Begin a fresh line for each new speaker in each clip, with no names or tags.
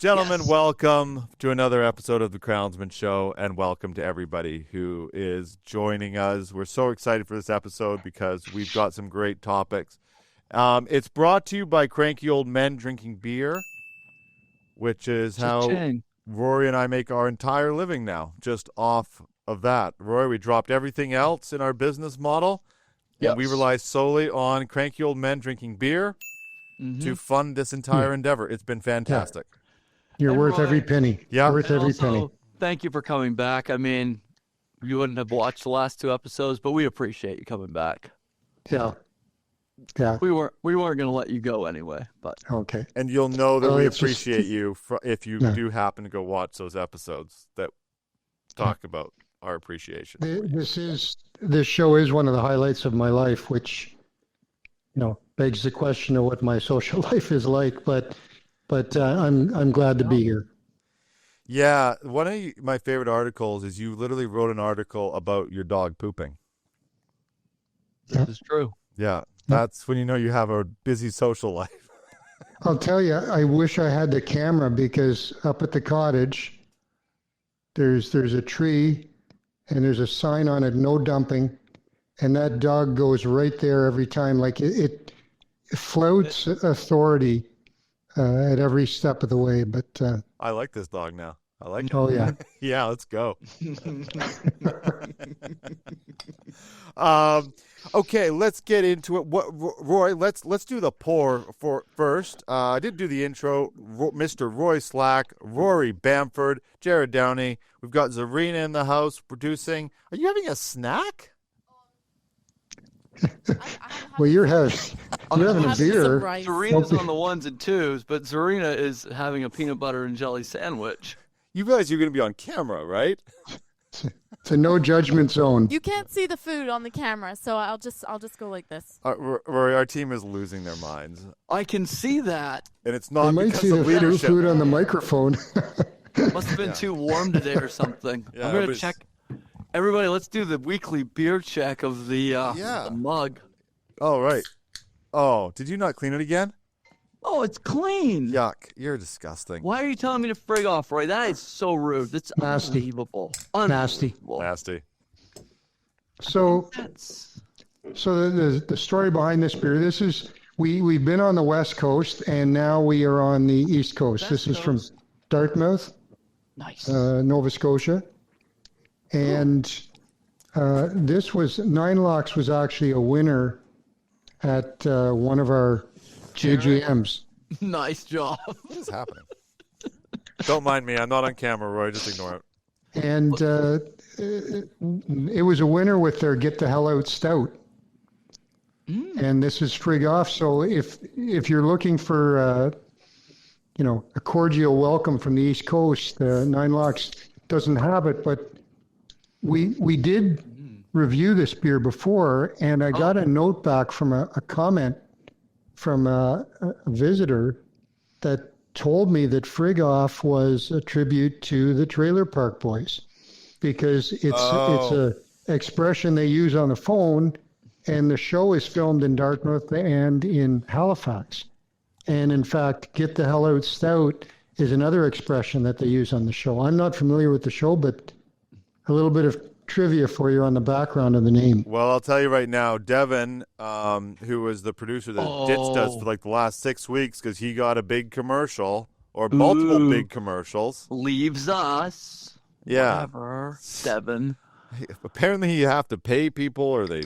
Gentlemen, welcome to another episode of the Crownsmen Show, and welcome to everybody who is joining us. We're so excited for this episode because we've got some great topics. It's brought to you by Cranky Old Men Drinking Beer, which is how Rory and I make our entire living now, just off of that. Rory, we dropped everything else in our business model, and we rely solely on Cranky Old Men Drinking Beer to fund this entire endeavor. It's been fantastic.
Yeah. You're worth every penny.
Yeah.
Worth every penny.
Thank you for coming back. I mean, you wouldn't have watched the last two episodes, but we appreciate you coming back.
Yeah. Yeah.
We weren't going to let you go anyway, but
okay.
And you'll know that we appreciate you if you do happen to go watch those episodes that talk about our appreciation.
This show is one of the highlights of my life, which, begs the question of what my social life is like, but I'm glad to be here.
Yeah, one of my favorite articles is you literally wrote an article about your dog pooping.
This is true.
Yeah, that's when you know you have a busy social life.
I'll tell you, I wish I had the camera because up at the cottage, there's a tree and there's a sign on it, no dumping, and that dog goes right there every time. Like it flouts authority at every step of the way, but
I like this dog now. I like it.
Oh yeah.
Yeah, let's go. Okay, let's get into it. Roy, let's do the pour for first. I did do the intro. Mr. Roy Slack, Rory Bamford, Jerrod Downey. We've got Zarina in the house producing. Are you having a snack?
Well, you're having a beer.
Zarina's on the ones and twos, but Zarina is having a peanut butter and jelly sandwich.
You realize you're going to be on camera, right?
It's a no judgment zone.
You can't see the food on the camera, so I'll just go like this.
Rory, our team is losing their minds.
I can see that.
And it's not
might
because
see
of
the
leadership.
food on the microphone.
Must have been too warm today or something.
Yeah,
I'm going to check. Everybody, let's do the weekly beer check of the mug.
Oh, right. Oh, did you not clean it again?
Oh, it's clean.
Yuck. You're disgusting.
Why are you telling me to frig off, Roy? That is so rude. That's
Nasty.
unbelievable.
Nasty.
Nasty.
So the story behind this beer, we've been on the West Coast and now we are on the East Coast. This is from Dartmouth,
nice,
Nova Scotia. And this was, Nine Locks was actually a winner at one of our AGMs.
Nice job.
What is happening? Don't mind me. I'm not on camera, Roy. Just ignore it.
And it was a winner with their Get the Hell Out Stout. And this is frig off. So if you're looking for a cordial welcome from the East Coast, Nine Locks doesn't have it, but we did review this beer before, and I got a note back from a comment from a visitor that told me that Frig Off was a tribute to the Trailer Park Boys because it's a expression they use on the phone, and the show is filmed in Dartmouth and in Halifax. And in fact, Get the Hell Out Stout is another expression that they use on the show. I'm not familiar with the show, but a little bit of trivia for you on the background of the name.
Well, I'll tell you right now, Devin, who was the producer that ditched us for like the last 6 weeks because he got a big commercial or multiple big commercials.
Leaves us.
Yeah.
Whatever. Devin.
Apparently you have to pay people or they...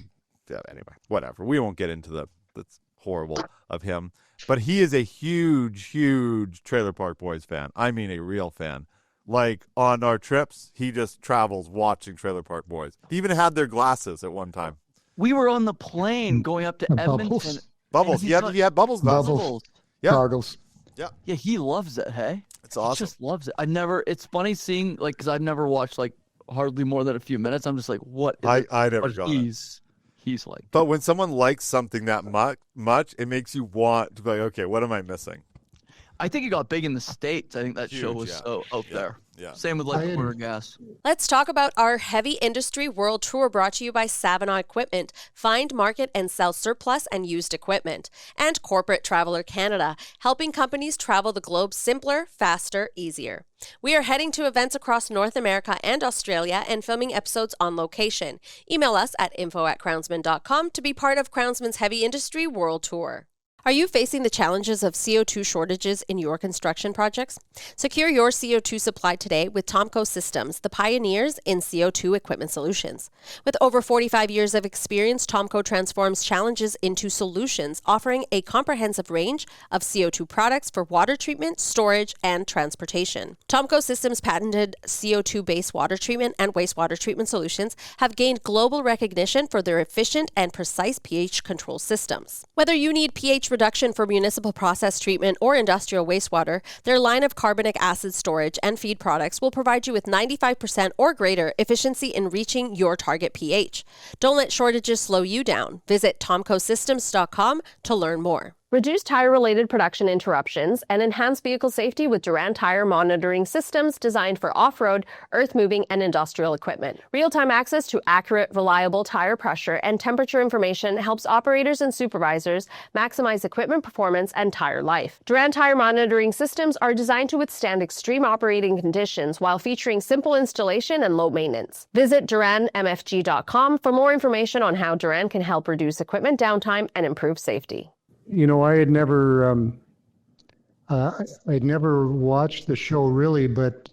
Yeah, anyway, whatever. We won't get into that's horrible of him. But he is a huge, huge Trailer Park Boys fan. I mean a real fan. Like, on our trips, he just travels watching Trailer Park Boys. He even had their glasses at one time.
We were on the plane going up to Edmonton.
Bubbles. He had Bubbles glasses.
Bubbles.
Yeah.
Goggles.
Yeah.
Yeah, he loves it, hey?
It's awesome.
He just loves it. It's funny seeing, like, because I've never watched, like, hardly more than a few minutes. I'm just like, what is it?
I never got it.
He's like.
But when someone likes something that much, it makes you want to be like, okay, what am I missing?
I think it got big in the States. I think that
Huge,
show was so out there.
Yeah.
Same with like quarter gas.
Let's talk about our heavy industry world tour brought to you by Savannah Equipment. Find, market, and sell surplus and used equipment. And Corporate Traveler Canada, helping companies travel the globe simpler, faster, easier. We are heading to events across North America and Australia and filming episodes on location. Email us at info@crownsmen.com to be part of Crownsmen's Heavy Industry World Tour. Are you facing the challenges of CO2 shortages in your construction projects? Secure your CO2 supply today with Tomco Systems, the pioneers in CO2 equipment solutions. With over 45 years of experience, Tomco transforms challenges into solutions, offering a comprehensive range of CO2 products for water treatment, storage, and transportation. Tomco Systems' patented CO2-based water treatment and wastewater treatment solutions have gained global recognition for their efficient and precise pH control systems. Whether you need pH reduction for municipal process treatment or industrial wastewater, their line of carbonic acid storage and feed products will provide you with 95% or greater efficiency in reaching your target pH. Don't let shortages slow you down. Visit tomcosystems.com to learn more.
Reduce tire-related production interruptions and enhance vehicle safety with Durand tire monitoring systems designed for off-road, earth-moving, and industrial equipment. Real-time access to accurate, reliable tire pressure and temperature information helps operators and supervisors maximize equipment performance and tire life. Durand tire monitoring systems are designed to withstand extreme operating conditions while featuring simple installation and low maintenance. Visit durandmfg.com for more information on how Durand can help reduce equipment downtime and improve safety.
You know, I had never, I'd never watched the show really, but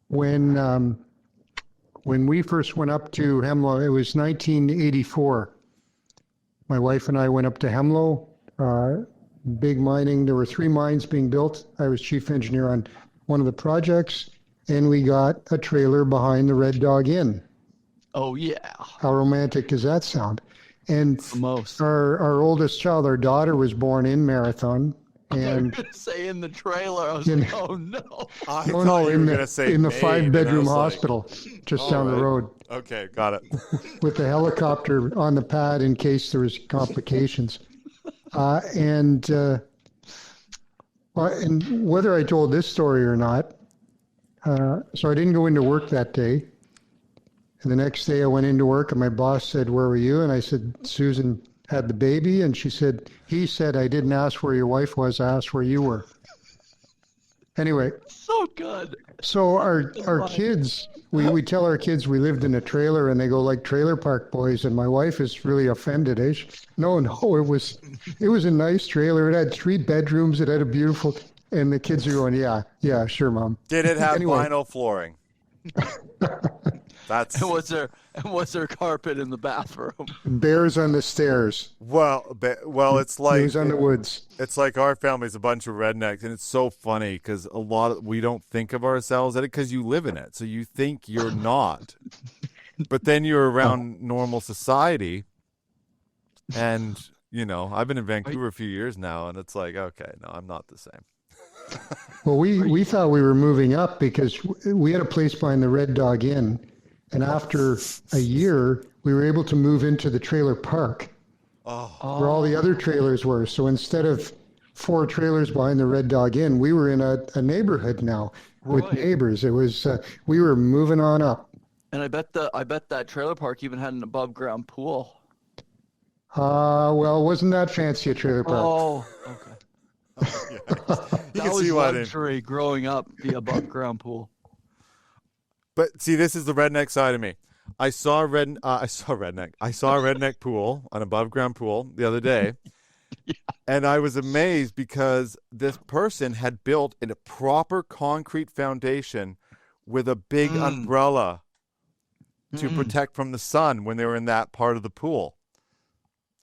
when we first went up to Hemlo, it was 1984. My wife and I went up to Hemlo, big mining. There were 3 mines being built. I was chief engineer on one of the projects, and we got a trailer behind the Red Dog Inn.
Oh, yeah.
How romantic does that sound? And
Most.
our oldest child, our daughter, was born in Marathon. And
Say in the trailer. I was like, oh, no.
I
no,
thought
no,
you
in
were gonna say
the
Maine,
5-bedroom
and I was like,
hospital just
all
down the
right.
road
Okay, got it.
with the helicopter on the pad in case there was complications. And whether I told this story or not, so I didn't go into work that day. And the next day I went into work and my boss said, "Where were you?" And I said, "Susan had the baby." And he said, "I didn't ask where your wife was, I asked where you were." Anyway.
So good.
So our kids, we tell our kids we lived in a trailer and they go like trailer park boys. And my wife is really offended. No, it was a nice trailer. It had 3 bedrooms. It had a beautiful, and the kids are going, yeah, sure, Mom.
Did it have
Anyway.
vinyl flooring? That's
And was there carpet in the bathroom?
Bears on the stairs.
well, it's like
Bears on the woods.
it's like our family's a bunch of rednecks, and it's so funny because we don't think of ourselves at it because you live in it, so you think you're not, but then you're around normal society, and you know I've been in Vancouver a few years now, and it's like okay, no, I'm not the same.
Well, we thought we were moving up because we had a place behind the Red Dog Inn. And after a year, we were able to move into the trailer park where all the other trailers were. So instead of 4 trailers behind the Red Dog Inn, we were in a neighborhood now with neighbors. It was we were moving on up.
And I bet that trailer park even had an above ground pool.
Well, wasn't that fancy a trailer park?
Oh, okay.
You
That
can
was
see why they.
luxury growing up, the above ground pool.
But see, this is the redneck side of me. I saw a redneck pool, an above ground pool, the other day, and I was amazed because this person had built in a proper concrete foundation with a big umbrella to protect from the sun when they were in that part of the pool.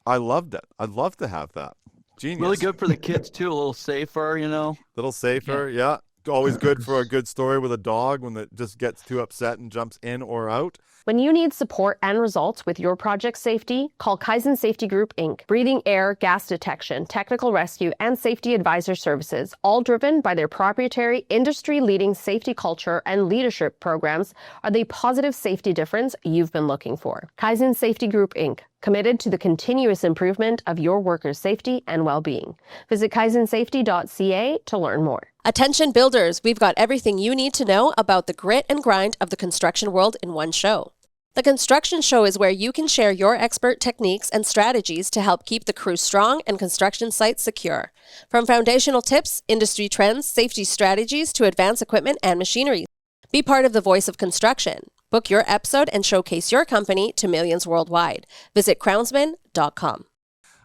I loved it. I'd love to have that. Genius.
Really good for the kids too. A little safer, you know.
Little safer, yeah. Always good for a good story with a dog when it just gets too upset and jumps in or out.
When you need support and results with your project safety, call Kaizen Safety Group Inc. Breathing air, gas detection, technical rescue, and safety advisor services, all driven by their proprietary industry-leading safety culture and leadership programs, are the positive safety difference you've been looking for. Kaizen Safety Group Inc., committed to the continuous improvement of your workers' safety and well-being. Visit kaizensafety.ca to learn more.
Attention builders, we've got everything you need to know about the grit and grind of the construction world in one show. The Construction Show is where you can share your expert techniques and strategies to help keep the crew strong and construction sites secure. From foundational tips, industry trends, safety strategies to advanced equipment and machinery. Be part of the voice of construction. Book your episode and showcase your company to millions worldwide. Visit crownsmen.com.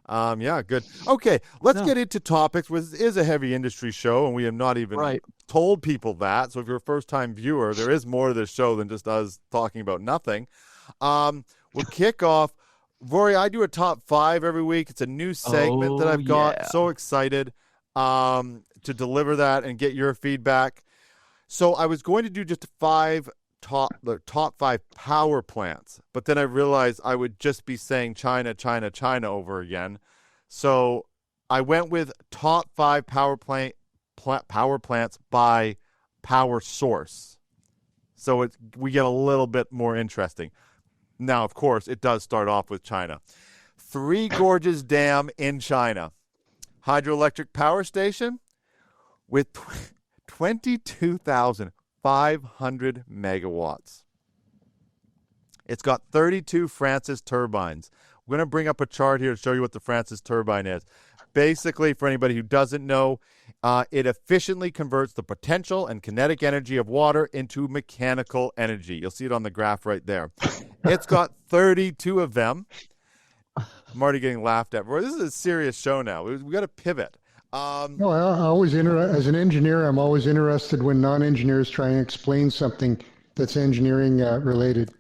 Yeah, good. Okay, let's get into topics. This is a heavy industry show, and we have not even told people that. So if you're a first-time viewer, there is more to this show than just us talking about nothing. We'll kick off. Rory, I do a top 5 every week. It's a new segment that I've got.
Yeah.
So excited to deliver that and get your feedback. So I was going to do just the top 5 power plants, but then I realized I would just be saying China, China, China over again. So I went with top 5 power plants by power source. So we get a little bit more interesting. Now, of course, it does start off with China. Three Gorges Dam in China. Hydroelectric power station with 22,500 megawatts. It's got 32 Francis turbines. We're going to bring up a chart here to show you what the Francis turbine is. Basically, for anybody who doesn't know, it efficiently converts the potential and kinetic energy of water into mechanical energy. You'll see it on the graph right there. It's got 32 of them. I'm already getting laughed at. This is a serious show now. We got to pivot.
No, as an engineer, I'm always interested when non-engineers try and explain something that's engineering related.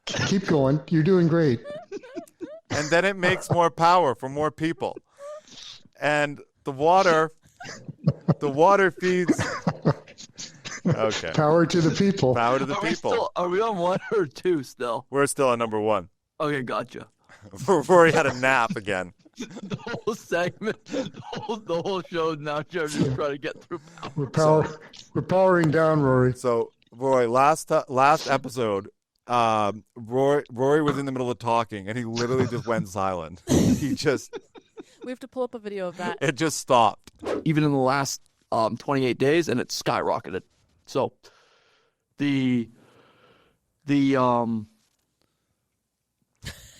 Keep going. You're doing great.
And then it makes more power for more people. And the water feeds. Okay.
Power to the people.
Power to the people.
Are we on 1 or 2 still?
We're still on number 1.
Okay, gotcha.
Before he had a nap again.
The whole segment, the whole show now, Jerrod just trying to get through
We're powering down, Rory.
So, Rory, last episode, Rory was in the middle of talking, and he literally just went silent. We
have to pull up a video of that.
It just stopped.
Even in the last 28 days, and it skyrocketed. So, the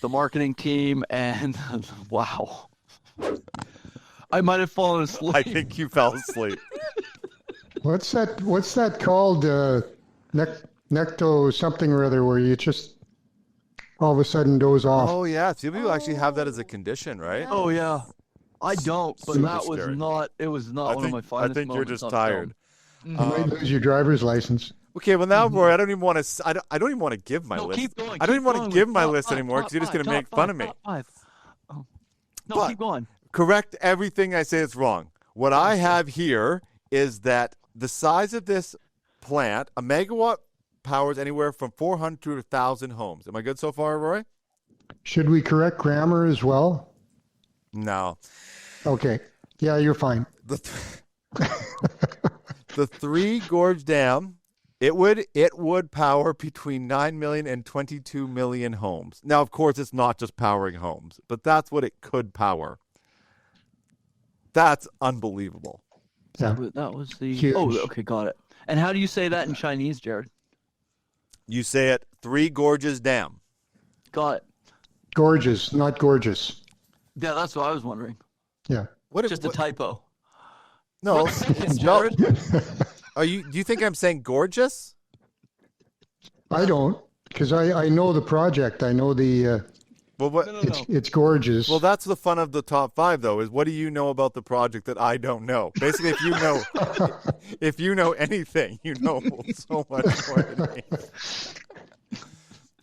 marketing team and wow, I might have fallen asleep.
I think you fell asleep.
What's that called? Necto something or other, where you just all of a sudden doze off.
Oh yeah, some people actually have that as a condition, right?
Oh yeah, I don't, but
Super
that was
scary.
not. It was not one of my finest.
I think you're
moments
just
on
tired.
You might lose your driver's license.
Okay, well now, Rory, I don't even want to. I don't even want to give my
No,
list.
keep going,
I don't even want to give my
top
list
five,
anymore
top
because you're just going to
five,
make
top
fun of me.
top five. Oh. No,
But-
keep going.
Correct everything I say is wrong. What I have here is that the size of this plant, a megawatt, powers anywhere from 400 to 1,000 homes. Am I good so far, Rory?
Should we correct grammar as well?
No.
Okay. Yeah, you're fine.
The Three Gorge Dam, it would power between 9 million and 22 million homes. Now, of course, it's not just powering homes, but that's what it could power. That's unbelievable.
Yeah.
That was the.
Huge.
Oh, okay, got it. And how do you say that in Chinese, Jerrod?
You say it, Three Gorges Dam.
Got it.
Gorgeous, not gorgeous.
Yeah, that's what I was wondering.
Yeah.
Just a typo.
No,
Yes,
no.
Jerrod?
Do you think I'm saying gorgeous?
I don't, because I know the project. I know the.
Well, what?
No.
It's gorgeous.
Well, that's the fun of the top 5, though. Is what do you know about the project that I don't know? Basically, if you know anything, you know so much more than me.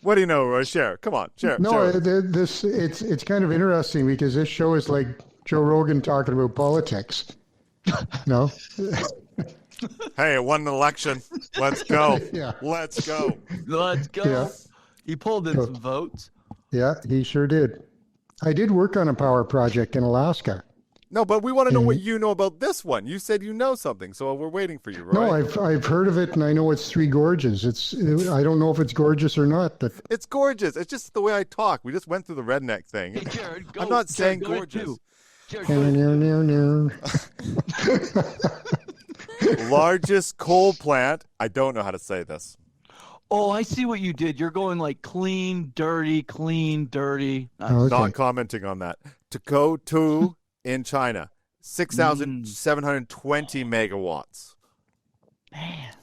What do you know, Roy? Share. Come on, share.
No,
share.
it's kind of interesting because this show is like Joe Rogan talking about politics. No.
Hey, it won an election. Let's go.
Yeah.
Let's go.
Let's go.
Yeah.
He pulled in some votes.
Yeah, he sure did. I did work on a power project in Alaska.
No, but we want to know what you know about this one. You said you know something, so we're waiting for you, Roy.
No, I've heard of it, and I know it's Three Gorges. I don't know if it's gorgeous or not, but
It's gorgeous. It's just the way I talk. We just went through the redneck thing.
Hey, Jerrod, go.
I'm not saying
Jerrod, go
gorgeous.
too. Jerrod, go.
largest coal plant. I don't know how to say this.
Oh, I see what you did. You're going like clean, dirty, clean, dirty.
Oh, okay.
Not commenting on that. To go to in China, 6,720 megawatts.
Man.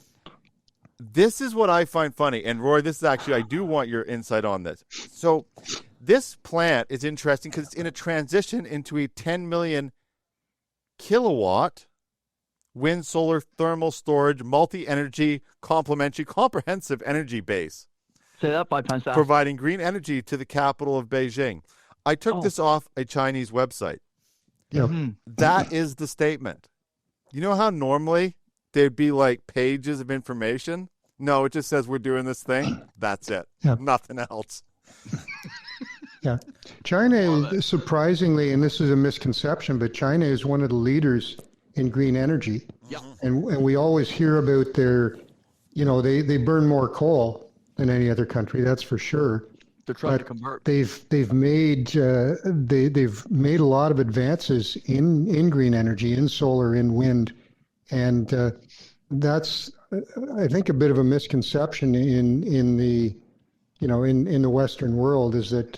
This is what I find funny. And Roy, this is actually, I do want your insight on this. So this plant is interesting because it's in a transition into a 10 million kilowatt wind, solar, thermal storage, multi-energy, complementary, comprehensive energy base.
Say that 5 times fast.
Providing green energy to the capital of Beijing. I took this off a Chinese website.
Yep.
That is the statement. You know how normally there'd be like pages of information? No, it just says we're doing this thing. That's it.
Yep.
Nothing else.
Yeah. China, surprisingly, and this is a misconception, but China is one of the leaders in green energy.
Yeah.
And we always hear about their, they burn more coal than any other country, that's for sure.
They're trying to convert.
They've made they've made a lot of advances in green energy, in solar, in wind, and that's I think a bit of a misconception in the in the Western world is that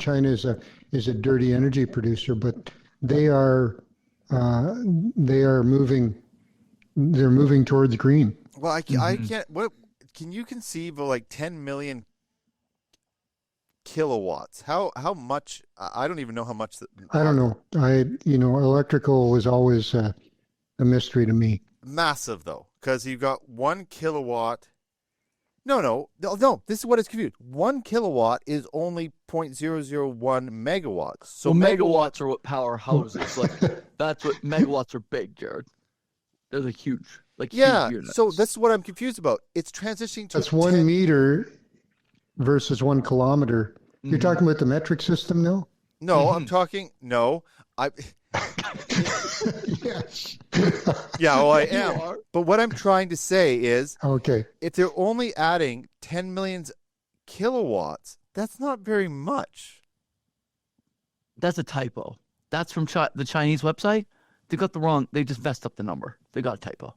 China is a dirty energy producer, but they are moving towards green.
Well, I can't. What can you conceive of like 10 million kilowatts? How much? I don't even know how much.
I don't know. Electrical was always a mystery to me.
Massive though, because you got 1 kilowatt. No. This is what is confused. 1 kilowatt is only 0.001 megawatts. So
megawatts are what power houses. Like that's what megawatts are big, Jerrod. They're the huge, huge units.
So this is what I'm confused about. It's transitioning to
that's 1 meter versus 1 kilometer. You're talking about the metric system now?
No, I'm talking. No,
Yes.
Yeah, well, I am. But what I'm trying to say is,
okay,
if they're only adding 10 million kilowatts, that's not very much.
That's a typo. That's from the Chinese website. They got the wrong. They just messed up the number. They got a typo.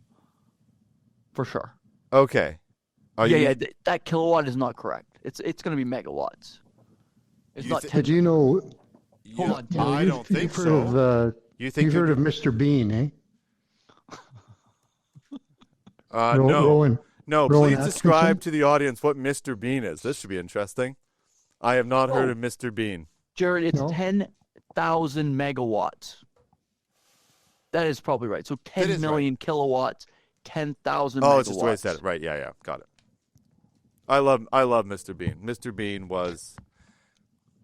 For sure.
Okay.
That kilowatt is not correct. It's going to be megawatts. It's not 10.
Did you know?
Hold on.
I don't think
you've
so.
Heard of,
you think
you've heard of Mr. Bean, eh?
No.
Rowan
Please
Atkinson?
describe to the audience what Mr. Bean is. This should be interesting. I have not heard of Mr. Bean.
Jerrod, it's
No?
10,000 megawatts. That is probably right. So 10 million kilowatts, 10,000 megawatts.
Oh, it's just the way I said it. Right. Yeah. Got it. I love Mr. Bean. Mr. Bean was...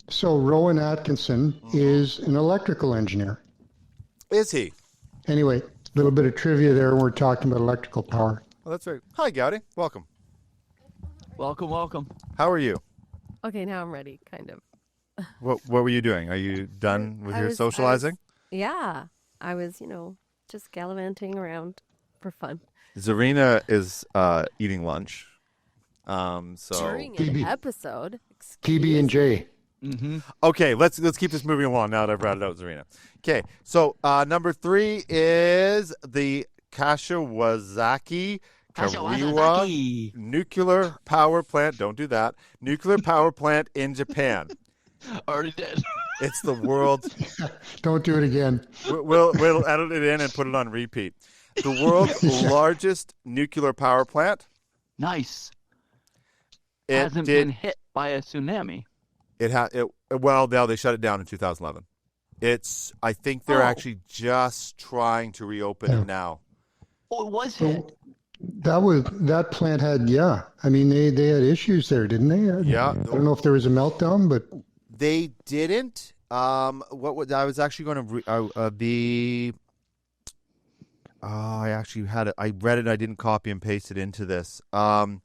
So Rowan Atkinson is an electrical engineer.
Is he?
Anyway, a little bit of trivia there when we're talking about electrical power.
Well, that's right. Hi, Gowdy. Welcome.
Welcome.
How are you?
Okay, now I'm ready, kind of.
What were you doing? Are you done with your socializing?
Yeah, I was, just gallivanting around for fun.
Zarina is eating lunch. So
During
PB.
an episode.
PB&J.
Mm-hmm.
okay, let's keep this moving along now that I've rattled out Zarina. Okay, so number 3 is the Kashiwazaki-Kariwa nuclear power plant. Don't do that. Nuclear power plant in Japan.
Already did.
It's the world's.
Don't do it again.
We'll edit it in and put it on repeat. The world's largest nuclear power plant.
Nice.
It
hasn't been hit by a tsunami.
Well, now they shut it down in 2011. I think they're actually just trying to reopen it now.
Oh, it was hit.
That plant had, I mean, they had issues there, didn't they?
Yeah.
I don't know if there was a meltdown, but
They didn't. I was actually going to I actually had it. I read it. I didn't copy and paste it into this. I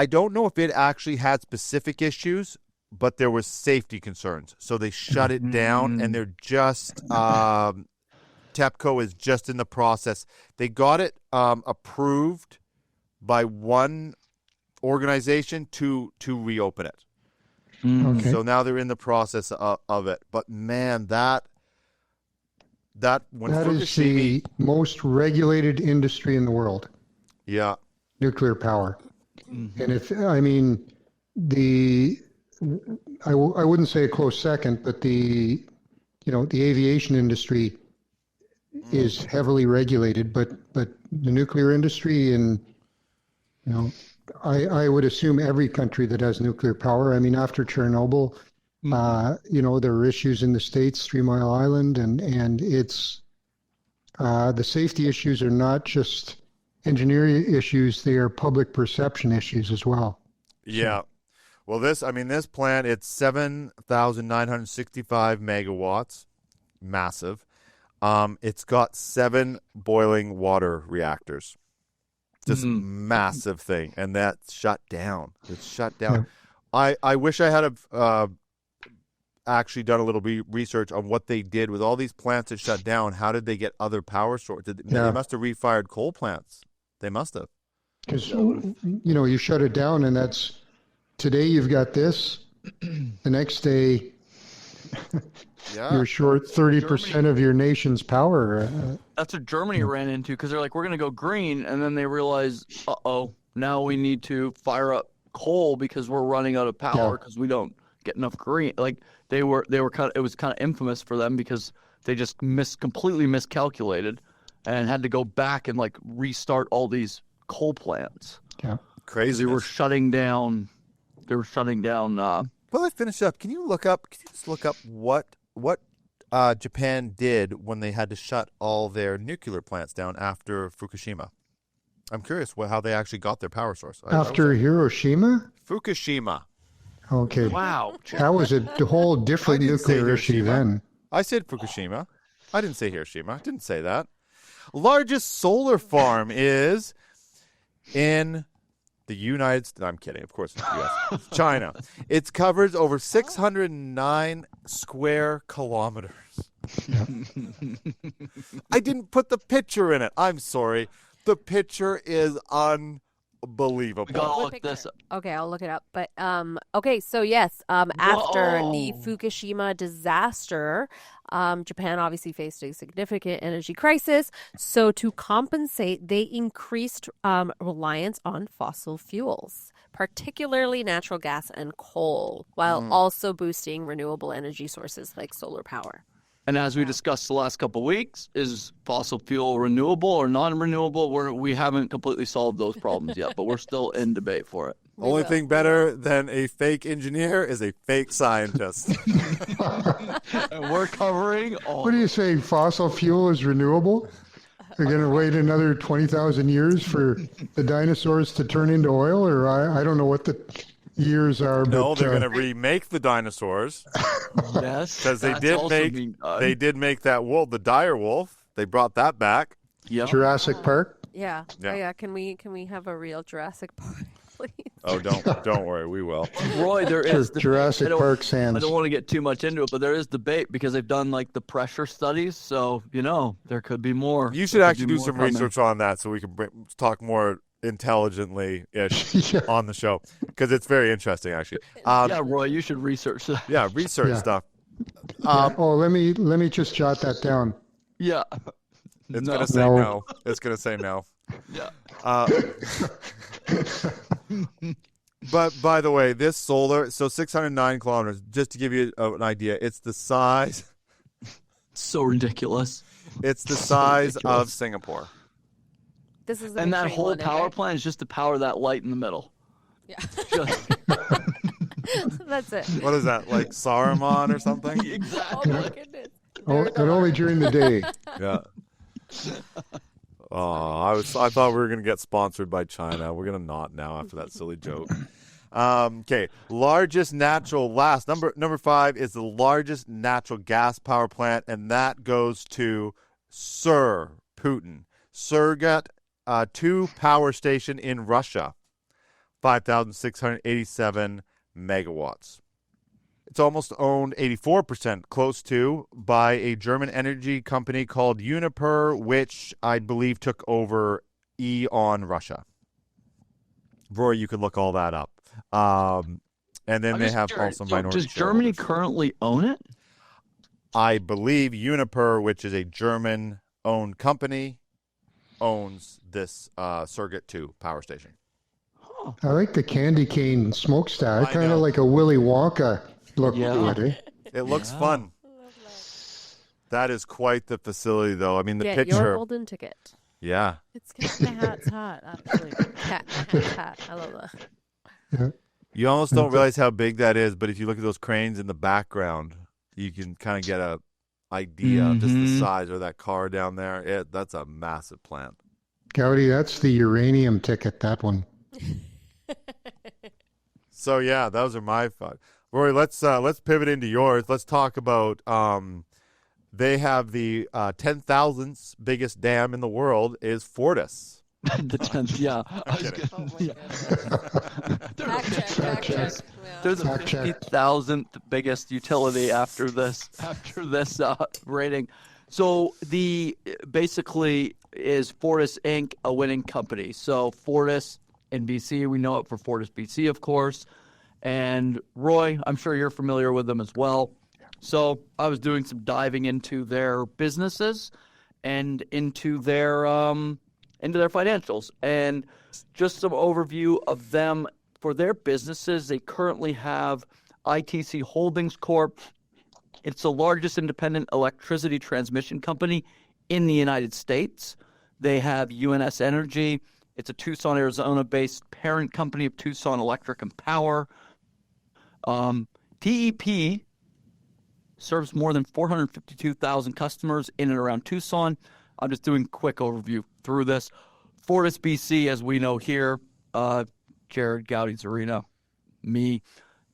don't know if it actually had specific issues, but there was safety concerns, so they shut it down, and they're just TEPCO is just in the process. They got it approved by one organization to reopen it.
okay.
So now they're in the process of it. But man, that when
That is
Fukushima,
the most regulated industry in the world,
yeah,
nuclear power.
Mm-hmm.
And I wouldn't say a close second, but the aviation industry is heavily regulated, but the nuclear industry and, I would assume every country that has nuclear power. I mean, after Chernobyl, there were issues in the States, 3 Mile Island, and it's the safety issues are not just engineering issues; they are public perception issues as well.
Yeah. Well, this plant, it's 7,965 megawatts, massive. It's got 7 boiling water reactors. Just massive thing, and that's shut down. It's shut down. Yeah. I wish I had actually done a little research on what they did with all these plants that shut down. How did they get other power sources? They must have refired coal plants. They must have.
Because, you shut it down, and that's, today you've got this, the next day you're short 30% of your nation's power.
That's what Germany ran into, because they're like, we're going to go green, and then they realize, now we need to fire up coal because we're running out of power because we don't get enough green. Like they were kind of, it was kind of infamous for them because they just completely miscalculated and had to go back and like restart all these coal plants.
Yeah,
crazy.
They were shutting down. Well,
I finished up. Can you just look up what Japan did when they had to shut all their nuclear plants down after Fukushima? I'm curious how they actually got their power source.
After Hiroshima?
Fukushima.
Okay.
Wow.
That was a whole different nuclear issue then.
I said Fukushima. I didn't say Hiroshima. I didn't say that. Largest solar farm is in the United States. I'm kidding. Of course, it's the U.S. It's China. It covers over 609 square kilometers.
Yeah.
I didn't put the picture in it. I'm sorry. The picture is unbelievable.
We gotta look this up.
Okay, I'll look it up. But okay, so yes, after the Fukushima disaster, Japan obviously faced a significant energy crisis. So to compensate, they increased reliance on fossil fuels, particularly natural gas and coal, while also boosting renewable energy sources like solar power.
And as we discussed the last couple of weeks, is fossil fuel renewable or non-renewable? We haven't completely solved those problems yet, but we're still in debate for it.
Only thing better than a fake engineer is a fake scientist.
And we're covering all.
What do you say? Fossil fuel is renewable? They're going to wait another 20,000 years for the dinosaurs to turn into oil? Or I don't know what the years are.
No,
but,
they're going to remake the dinosaurs.
Yes,
because they did make that wolf, the dire wolf. They brought that back.
Yep.
Jurassic Park.
Yeah. Oh, yeah. Can we have a real Jurassic Park, please?
Oh, don't worry, we will.
Roy, there is
Jurassic Park Sands.
I don't want to get too much into it, but there is debate because they've done like the pressure studies, so there could be more.
You should actually do some research on that so we can talk more intelligently-ish on the show, because it's very interesting actually.
Yeah, Roy, you should research that.
Yeah, research stuff.
Let me just jot that down.
Yeah.
It's going to say no. It's going to say no.
Yeah.
But by the way, this solar, so 609 kilometers, just to give you an idea, it's the size.
So ridiculous.
It's the size of Singapore.
This is
and that whole power plant is just to power that light in the middle.
Yeah.
That's it.
What is that, like Saruman or something?
Exactly.
Oh my goodness.
And only during the day.
Yeah. Oh, I thought we were going to get sponsored by China. We're going to not now after that silly joke. Okay, largest number 5 is the largest natural gas power plant, and that goes to Sir Putin. Surgat 2 power station in Russia, 5,687 megawatts. It's almost owned 84%, close to, by a German energy company called Uniper, which I believe took over E.ON Russia. Rory, you could look all that up. And then they have also minority
Does Germany currently own it?
I believe Uniper, which is a German-owned company, owns this Circuit 2 power station.
I like the candy cane smokestack,
I
kind
know.
of like a Willy Wonka look
Yeah.
to it. Eh?
It looks fun. That is quite the facility, though. I mean, the
Get
picture.
your golden ticket.
Yeah.
It's the hat's hot. Absolutely. Hat's hot. I love that.
Yeah.
You almost don't realize how big that is, but if you look at those cranes in the background, you can kind of get a idea of just the size of that car down there. That's a massive plant.
Gowdy, that's the uranium ticket, that one.
So yeah, those are my thoughts. Rory, let's pivot into yours. Let's talk about they have the 10,000th biggest dam in the world is Fortis.
The 10th, yeah.
Fact check.
They're the
Fact check.
50,000th biggest utility after this rating. So basically is Fortis Inc. a winning company. So Fortis in BC, we know it for Fortis BC, of course. And Roy, I'm sure you're familiar with them as well. So I was doing some diving into their businesses and into their financials, and just some overview of them. For their businesses, they currently have ITC Holdings Corp. It's the largest independent electricity transmission company in the United States. They have UNS Energy. It's a Tucson, Arizona-based parent company of Tucson Electric and Power. TEP serves more than 452,000 customers in and around Tucson. I'm just doing a quick overview through this. Fortis BC, as we know here, Jerrod, Gowdy, Zarina, me.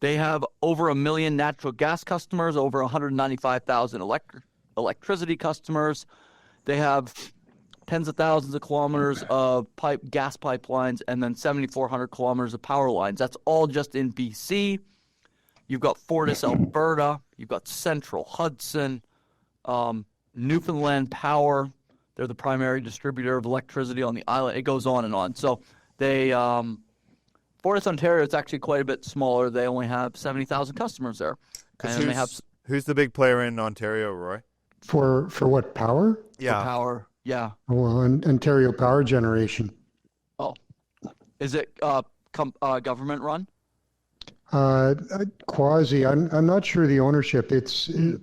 They have over 1 million natural gas customers, over 195,000 electricity customers. They have tens of thousands of kilometers of gas pipelines, and then 7,400 kilometers of power lines. That's all just in BC. You've got Fortis Alberta. You've got Central Hudson, Newfoundland Power. They're the primary distributor of electricity on the island. It goes on and on. So they Fortis Ontario is actually quite a bit smaller. They only have 70,000 customers there. And
Who's the big player in Ontario, Roy?
For what, power?
Yeah.
Power. Yeah.
Oh, well, Ontario Power Generation.
Oh, is it government run?
Quasi. I'm not sure the ownership.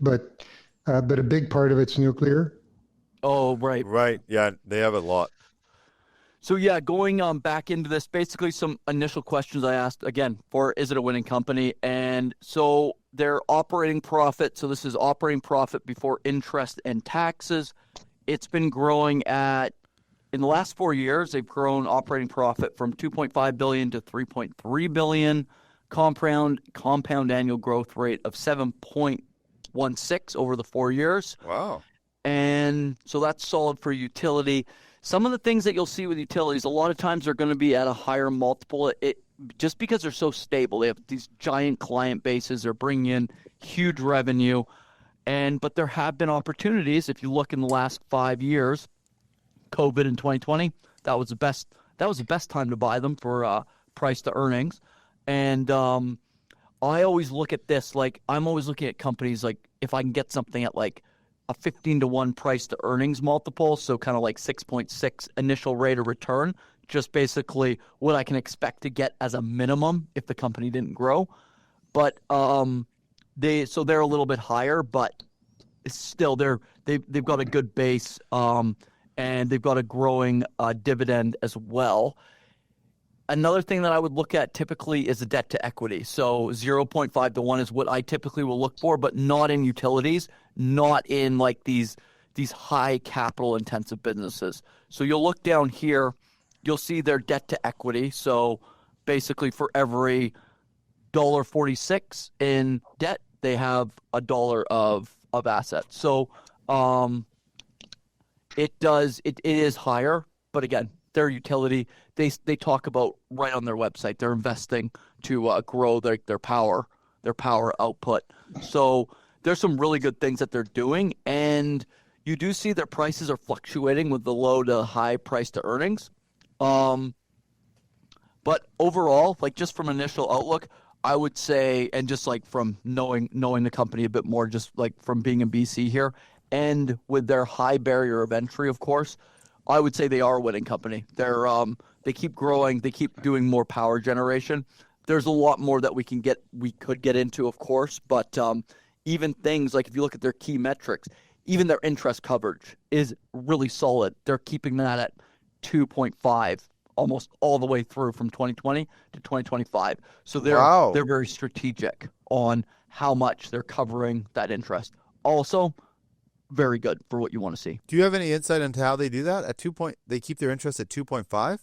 But a big part of it's nuclear.
Oh, right.
Right. Yeah, they have a lot.
So yeah, going back into this, basically some initial questions I asked again for is it a winning company? And so their operating profit, so this is operating profit before interest and taxes. It's been growing in the last 4 years, they've grown operating profit from 2.5 billion to 3.3 billion, compound annual growth rate of 7.16 over the 4 years.
Wow.
And so that's solid for utility. Some of the things that you'll see with utilities, a lot of times they're going to be at a higher multiple. Just because they're so stable, they have these giant client bases, they're bringing in huge revenue, but there have been opportunities. If you look in the last 5 years, COVID in 2020, that was the best time to buy them for price to earnings. And I always look at this like I'm always looking at companies like if I can get something at like a 15-to-1 price to earnings multiple, so kind of like 6.6 initial rate of return, just basically what I can expect to get as a minimum if the company didn't grow. But they're a little bit higher, but still they've got a good base, and they've got a growing dividend as well. Another thing that I would look at typically is the debt to equity. So 0.5 to 1 is what I typically will look for, but not in utilities, not in like these high capital intensive businesses. So you'll look down here, you'll see their debt to equity. So basically for every $1.46 in debt, they have $1 of assets. So it is higher, but again, their utility, they talk about right on their website, they're investing to grow their power output. So there's some really good things that they're doing, and you do see their prices are fluctuating with the low to high price to earnings. But overall, like just from initial outlook, I would say, and just like from knowing the company a bit more, just like from being in BC here, and with their high barrier of entry, of course, I would say they are a winning company. They keep growing, they keep doing more power generation. There's a lot more that we could get into, of course, but even things like if you look at their key metrics, even their interest coverage is really solid. They're keeping that at 2.5 almost all the way through from 2020 to 2025. So they're very strategic on how much they're covering that interest. Also, very good for what you want to see.
Do you have any insight into how they do that? They keep their interest at 2.5?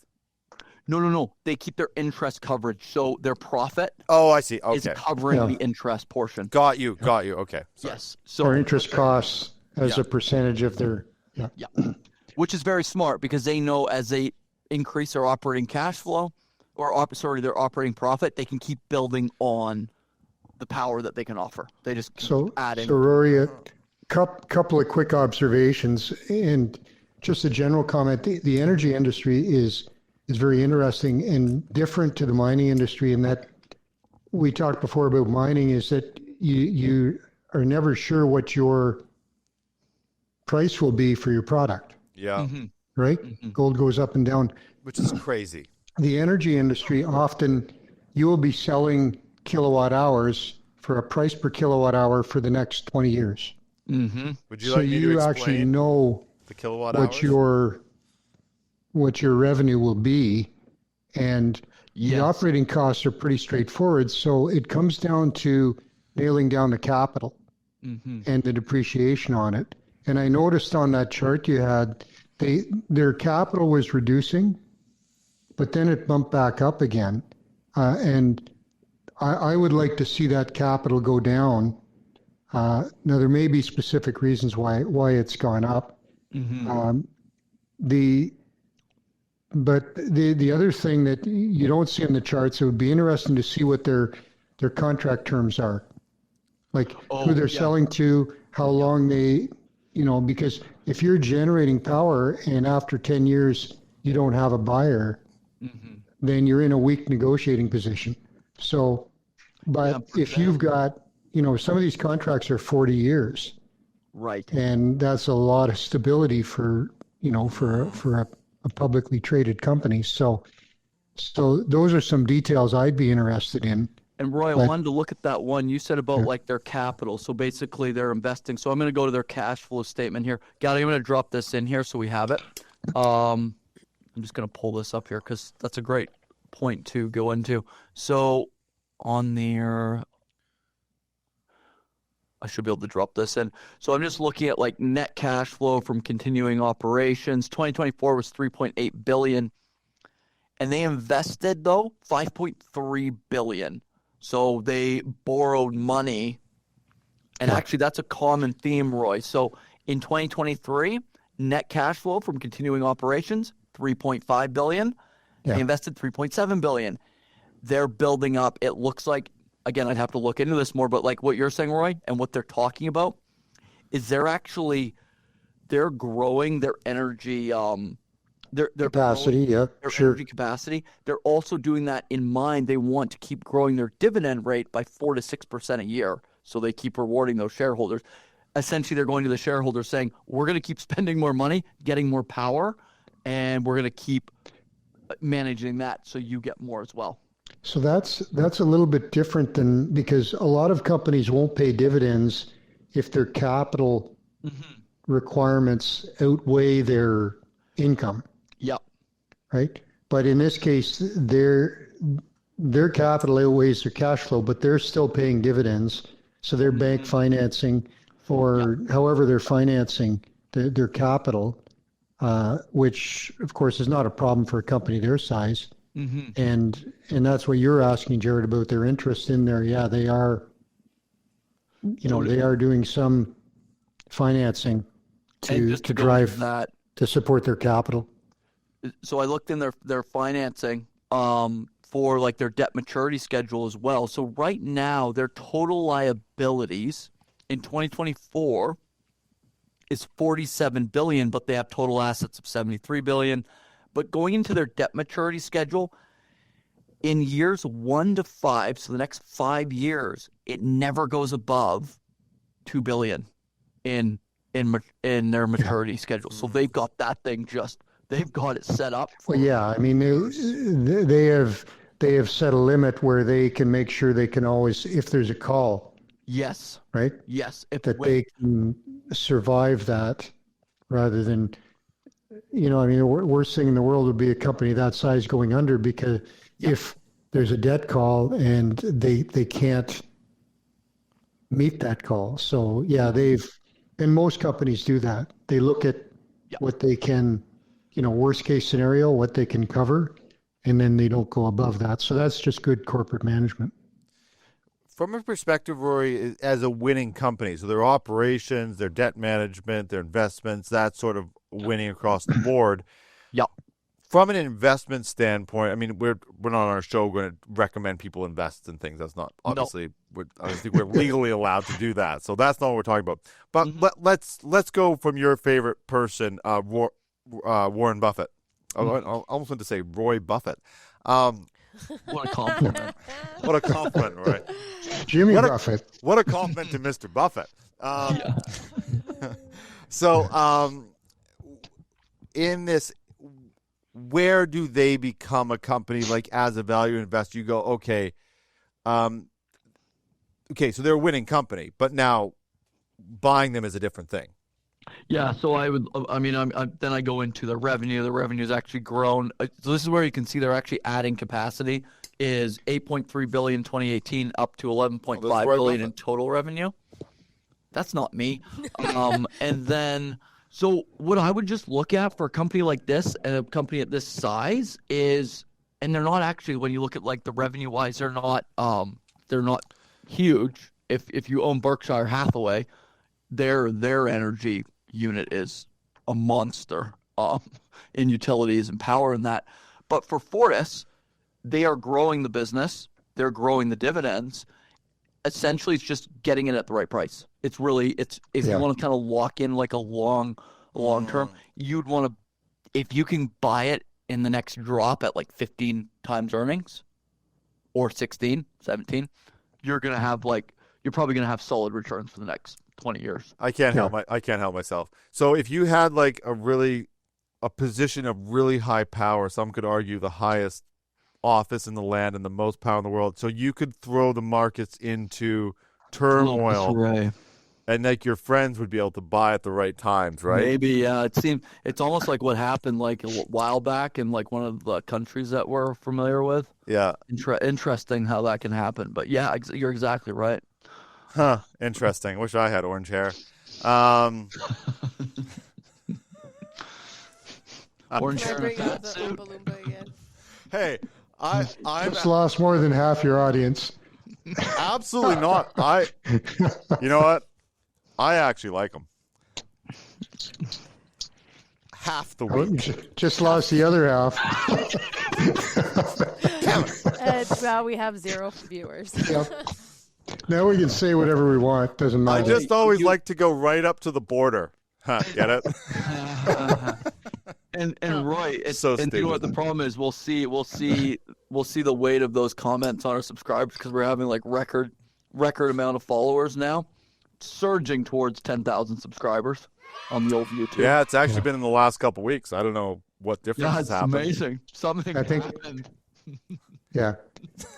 No. They keep their interest coverage, so their profit.
Oh, I see. Okay.
Is covering the interest portion.
Got you. Okay. Sorry.
Yes. So
or interest costs as a percentage of their.
Yeah. Which is very smart because they know as they increase their operating cash flow, their operating profit, they can keep building on the power that they can offer. They just keep adding.
So Rory, a couple of quick observations and just a general comment. The energy industry is very interesting and different to the mining industry in that we talked before about mining is that you are never sure what your price will be for your product.
Yeah.
Mm-hmm.
Right?
Mm-hmm.
Gold goes up and down.
Which is crazy.
The energy industry, often you will be selling kilowatt hours for a price per kilowatt hour for the next 20 years.
Mm-hmm.
Would you like me to explain
actually know
the kilowatt hours?
what your revenue will be, and
Yes.
the operating costs are pretty straightforward. So it comes down to nailing down the capital and the depreciation on it. And I noticed on that chart you had, their capital was reducing, but then it bumped back up again. And I would like to see that capital go down. Now there may be specific reasons why it's gone up. But the other thing that you don't see in the charts, it would be interesting to see what their contract terms are, like who they're selling to, how long they, because if you're generating power and after 10 years you don't have a buyer, then you're in a weak negotiating position. So, but if you've got, some of these contracts are 40 years,
Right.
and that's a lot of stability for a publicly traded company. So those are some details I'd be interested in.
And Roy, I wanted to look at that one you said about like their capital. So basically they're investing. So I'm going to go to their cash flow statement here. Gally, I'm going to drop this in here so we have it. I'm just going to pull this up here because that's a great point to go into. So on there, I should be able to drop this in. So I'm just looking at like net cash flow from continuing operations. 2024 was $3.8 billion. And they invested, though, $5.3 billion. So they borrowed money. And actually, that's a common theme, Roy. So in 2023, net cash flow from continuing operations, $3.5 billion.
Yeah.
They invested $3.7 billion. They're building up, it looks like, again, I'd have to look into this more, but like what you're saying, Roy, and what they're talking about is they're growing their energy their
Capacity,
their
sure.
energy capacity. They're also doing that in mind. They want to keep growing their dividend rate by 4 to 6% a year. So they keep rewarding those shareholders. Essentially, they're going to the shareholders saying, we're going to keep spending more money, getting more power, and we're going to keep managing that so you get more as well.
So that's a little bit different than, because a lot of companies won't pay dividends if their capital requirements outweigh their income.
Yep.
Right. But in this case, their capital outweighs their cash flow, but they're still paying dividends. So they're bank financing, or however they're financing their capital, which of course is not a problem for a company their size. And that's what you're asking, Jerrod, about their interest in there. Yeah, they are. They are doing some financing to drive
that,
to support their capital.
So I looked in their financing for like their debt maturity schedule as well. So right now their total liabilities in 2024 is $47 billion, but they have total assets of $73 billion. But going into their debt maturity schedule, in years 1 to 5, so the next 5 years, it never goes above $2 billion in their maturity schedule. So they've got that thing they've got it set up.
Well, yeah, I mean, they have set a limit where they can make sure they can always, if there's a call.
Yes.
Right?
Yes.
They can survive that rather than, I mean, the worst thing in the world would be a company that size going under, because if there's a debt call and they can't meet that call. So, yeah, and most companies do that. They look at what they can, worst case scenario, what they can cover, and then they don't go above that. So that's just good corporate management.
From a perspective, Rory, as a winning company, so their operations, their debt management, their investments, that's sort of winning across the board.
Yep.
From an investment standpoint, I mean, we're not on our show going to recommend people invest in things. That's not, obviously, I think we're legally allowed to do that. So that's not what we're talking about. But let's go from your favorite person, Warren Buffett. I almost want to say Roy Buffett.
What a compliment.
What a compliment, right?
Jimmy Buffett.
What a compliment to Mr. Buffett. So in this, where do they become a company, like as a value investor? You go, okay, so they're a winning company, but now buying them is a different thing.
Yeah, so then I go into the revenue. The revenue's actually grown. So this is where you can see they're actually adding capacity. Is $8.3 billion in 2018 up to $11.5 billion in total revenue. That's not me. And then, so what I would just look at for a company like this and a company at this size is, and they're not actually, when you look at like the revenue wise, they're not huge. If you own Berkshire Hathaway, their energy unit is a monster in utilities and power and that. But for Fortis, they are growing the business. They're growing the dividends. Essentially, it's just getting it at the right price. It's really, if you want to kind of lock in like a long term, you'd want to, if you can buy it in the next drop at like 15 times earnings or 16, 17, you're probably going to have solid returns for the next 20 years.
I can't help myself. So if you had like a position of really high power, some could argue the highest office in the land and the most power in the world, so you could throw the markets into turmoil,
right?
And like your friends would be able to buy at the right times, right?
Maybe, yeah. It's almost like what happened like a while back in like one of the countries that we're familiar with.
Yeah.
Interesting how that can happen. But yeah, you're exactly right.
Huh. Interesting. Wish I had orange hair.
Orange hair.
Hey, I
just lost more than half your audience.
Absolutely not. You know what? I actually like them. Half the week.
Just lost the other half.
And now we have 0 viewers.
Yep. Now we can say whatever we want. Doesn't matter.
I just always like to go right up to the border. Huh, get it?
And Roy,
so
and you know what the problem is? We'll see the weight of those comments on our subscribers because we're having like record amount of followers now, surging towards 10,000 subscribers on the old YouTube.
Yeah, it's actually been in the last couple of weeks. I don't know what difference has happened.
Amazing. Something
I think.
happened.
Yeah.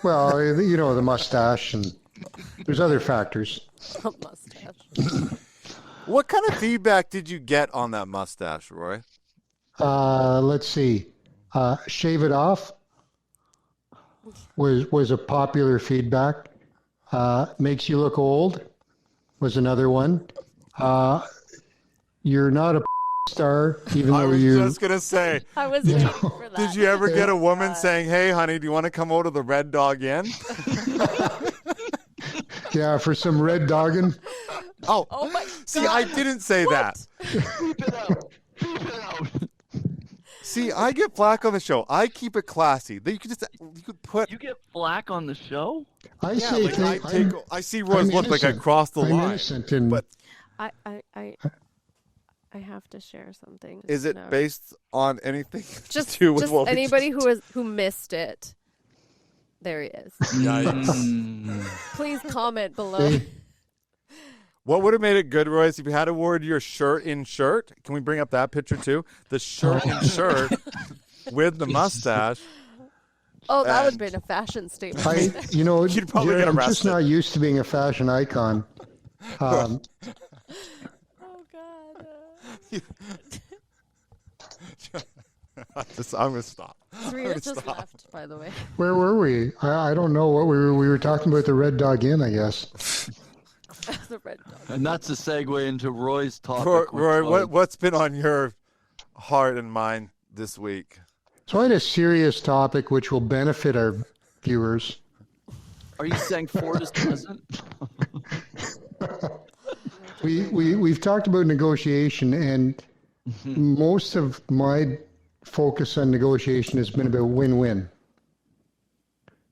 Well, the mustache and there's other factors.
Mustache.
What kind of feedback did you get on that mustache, Roy?
Let's see. Shave it off was a popular feedback. Makes you look old was another one. You're not a star, even though you.
I was just gonna say.
I was waiting for that.
Did you ever get a woman saying, "Hey, honey, do you want to come over to the Red Dog Inn?"
Yeah, for some red dogging.
Oh
my
see, I didn't say that.
Beep it out. Beep it out.
See, I get flack on the show. I keep it classy. You could put.
You get flack on the show?
I say
like I see Roy's look like I crossed the line.
But
I have to share something.
Is it based on anything
just
to do with
anybody who missed it? There he is.
Yikes.
Please comment below.
What would have made it good, Royce, if you had worn your shirt in shirt? Can we bring up that picture too? The shirt in shirt with the mustache.
Oh, that would have been a fashion statement.
You'd probably get
I'm
arrested.
just not used to being a fashion icon.
Oh, God.
I'm going to stop.
Serena just left, by the way.
Where were we? I don't know what we were talking about. The Red Dog Inn, I guess.
The red dog.
And that's a segue into Roy's topic.
Roy, what's been on your heart and mind this week?
So I had a serious topic which will benefit our viewers.
Are you saying Fortis doesn't?
We've talked about negotiation, and most of my focus on negotiation has been about win-win.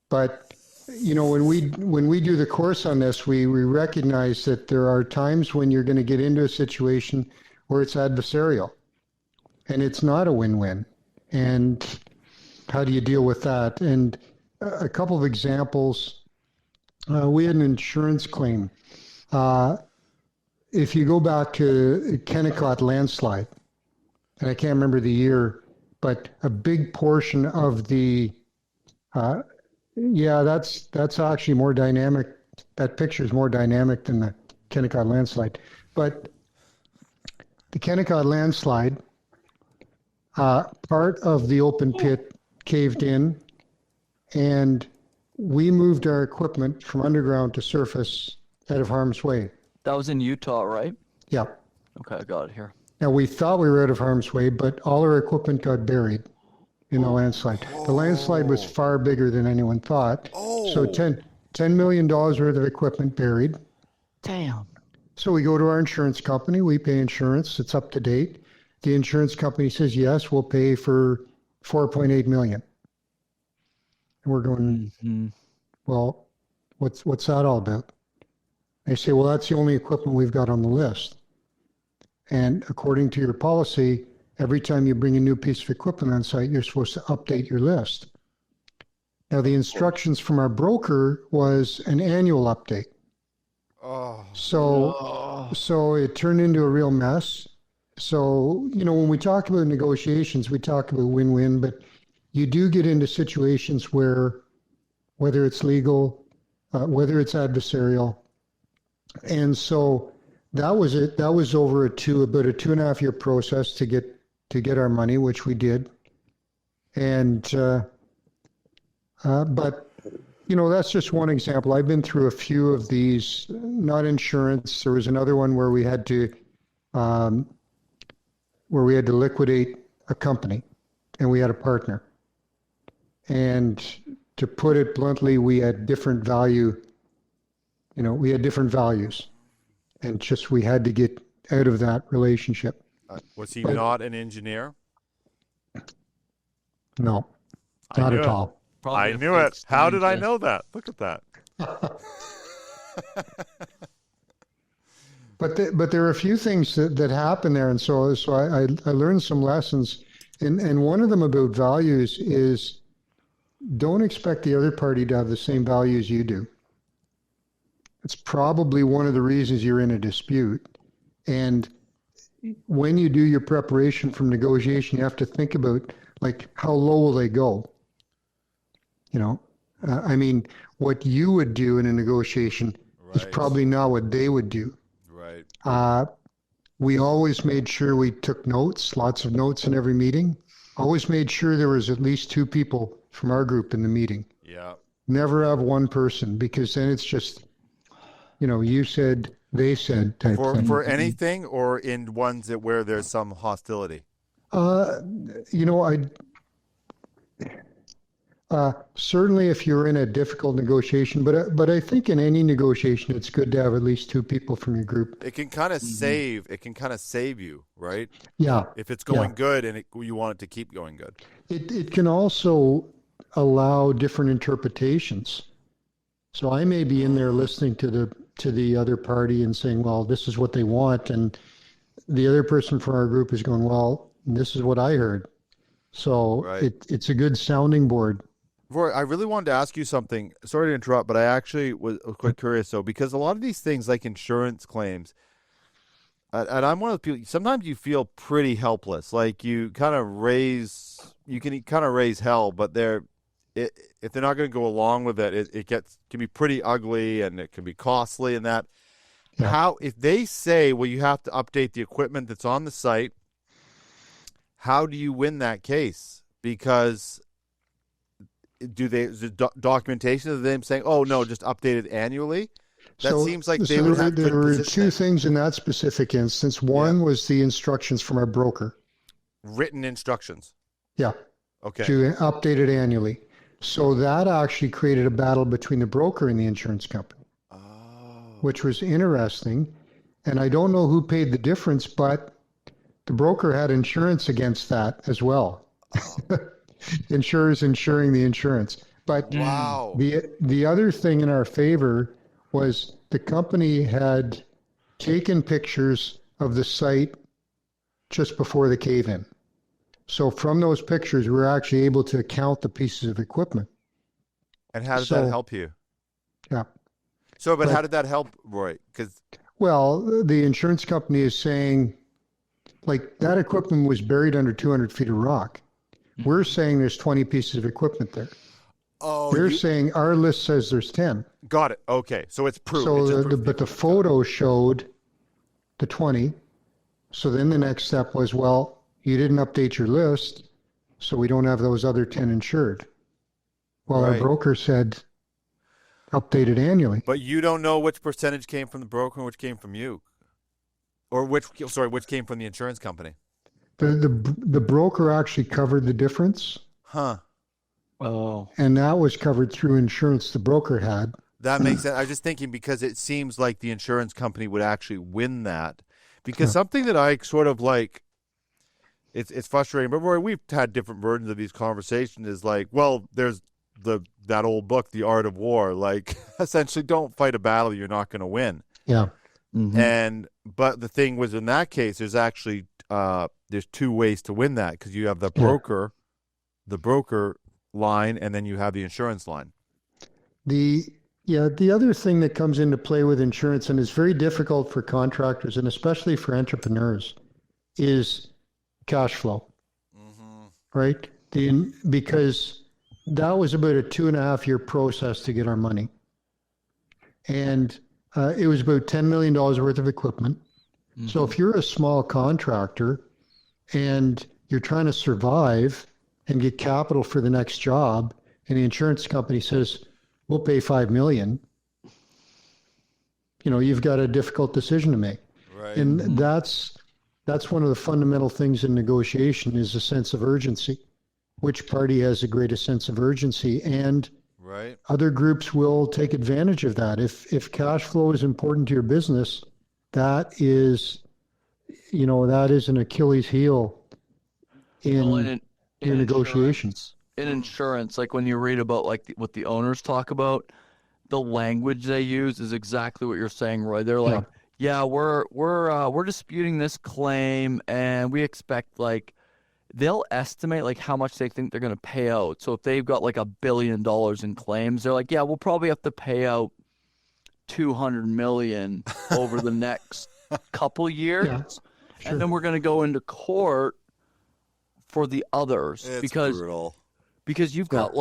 But when we do the course on this, we recognize that there are times when you're going to get into a situation where it's adversarial, and it's not a win-win. And how do you deal with that? And a couple of examples. We had an insurance claim. If you go back to Kennecott landslide, and I can't remember the year, but a big portion of the that's actually more dynamic. That picture is more dynamic than the Kennecott landslide. But the Kennecott landslide, part of the open pit caved in, and we moved our equipment from underground to surface out of harm's way.
That was in Utah, right?
Yeah.
Okay, I got it here.
Now, we thought we were out of harm's way, but all our equipment got buried in the landslide. The landslide was far bigger than anyone thought. So $10 million worth of equipment buried.
Damn.
So we go to our insurance company. We pay insurance. It's up to date. The insurance company says, yes, we'll pay for $4.8 million. And we're going, well, what's that all about? They say, well, that's the only equipment we've got on the list. And according to your policy, every time you bring a new piece of equipment on site, you're supposed to update your list. Now, the instructions from our broker was an annual update. So it turned into a real mess. So, when we talk about negotiations, we talk about win-win, but you do get into situations where, whether it's legal, whether it's adversarial. And so that was it. That was over about a 2.5-year process to get our money, which we did. And, but, that's just one example. I've been through a few of these, not insurance. There was another one where we had to liquidate a company, and we had a partner. And to put it bluntly, we had different value. We had different values, and we had to get out of that relationship.
Was he not an engineer?
No, not at all.
I knew it. How did I know that? Look at that.
But there are a few things that happen there, and so I learned some lessons, and one of them about values is don't expect the other party to have the same values you do. It's probably one of the reasons you're in a dispute. And when you do your preparation from negotiation, you have to think about, how low will they go? What you would do in a negotiation is probably not what they would do.
Right.
We always made sure we took notes, lots of notes in every meeting. Always made sure there was at least 2 people from our group in the meeting.
Yeah.
Never have one person, because then it's just, you said, they said type thing.
For anything, or in ones where there's some hostility?
Certainly if you're in a difficult negotiation, but I think in any negotiation, it's good to have at least 2 people from your group.
It can kind of save. It can kind of save you, right?
Yeah.
If it's going good and you want it to keep going good.
It can also allow different interpretations. So I may be in there listening to the other party and saying, well, this is what they want, and the other person from our group is going, well, this is what I heard. So it's a good sounding board
Roy, I really wanted to ask you something. Sorry to interrupt, but I actually was quite curious. So, because a lot of these things, like insurance claims, and I'm one of the people. Sometimes you feel pretty helpless. Like you can kind of raise hell, but if they're not going to go along with it, it can be pretty ugly and it can be costly. And that, if they say, well, you have to update the equipment that's on the site, how do you win that case? Because is there documentation of them saying, oh, no, just update it annually? That seems like they would have
there were two things in that specific instance. One was the instructions from our broker.
Written instructions.
Yeah.
Okay.
To update it annually. So that actually created a battle between the broker and the insurance company, which was interesting. And I don't know who paid the difference, but the broker had insurance against that as well. Insurers insuring the insurance. But
wow.
The other thing in our favor was the company had taken pictures of the site just before the cave-in. So from those pictures, we were actually able to count the pieces of equipment.
And how did that help you?
Yeah.
So, but how did that help, Roy?
Well, the insurance company is saying, like, that equipment was buried under 200 feet of rock. We're saying there's 20 pieces of equipment there.
Oh,
they're saying our list says there's 10.
Got it. Okay, so it's proof.
So, but the photo showed the 20. So then the next step was, well, you didn't update your list, so we don't have those other 10 insured. Well, our broker said update it annually.
But you don't know which percentage came from the broker and which came from you, or which came from the insurance company.
The broker actually covered the difference.
Huh.
Oh.
And that was covered through insurance the broker had.
That makes sense. I was just thinking because it seems like the insurance company would actually win that. Because something that I sort of like, it's frustrating. But Rory, we've had different versions of these conversations. Is like, well, there's that old book, The Art of War. Like, essentially, don't fight a battle you're not going to win.
Yeah.
Mm-hmm. But the thing was, in that case, there's actually there's two ways to win that because you have the broker line, and then you have the insurance line.
The other thing that comes into play with insurance, and is very difficult for contractors and especially for entrepreneurs, is cash flow. Right? Because that was about a 2.5-year process to get our money. And it was about $10 million worth of equipment. So if you're a small contractor and you're trying to survive and get capital for the next job, and the insurance company says, we'll pay $5 million, you've got a difficult decision to make.
Right.
And that's one of the fundamental things in negotiation is a sense of urgency. Which party has the greatest sense of urgency? And other groups will take advantage of that. If cash flow is important to your business, that is an Achilles heel in negotiations.
In insurance, like when you read about what the owners talk about, the language they use is exactly what you're saying, Roy. They're like, we're disputing this claim, and we expect they'll estimate how much they think they're going to pay out. So if they've got $1 billion in claims, they're like, yeah, we'll probably have to pay out $200 million over the next couple years, and then we're going to go into court for the others.
It's brutal.
Because you've got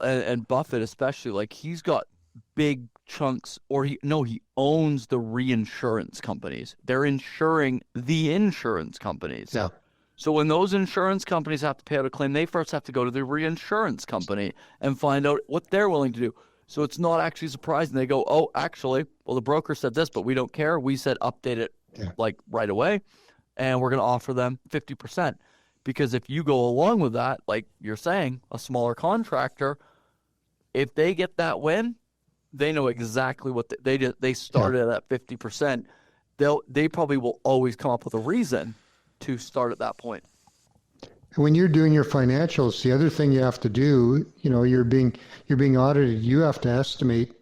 and Buffett especially, he's got big chunks, or he owns the reinsurance companies. They're insuring the insurance companies.
Yeah.
So when those insurance companies have to pay out a claim, they first have to go to the reinsurance company and find out what they're willing to do. So it's not actually surprising. They go, oh, actually, well, the broker said this, but we don't care. We said update it right away, and we're going to offer them 50%. Because if you go along with that, like you're saying, a smaller contractor, if they get that win, they know exactly what they started at 50%. They probably will always come up with a reason to start at that point.
When you're doing your financials, the other thing you have to do, you're being audited. You have to estimate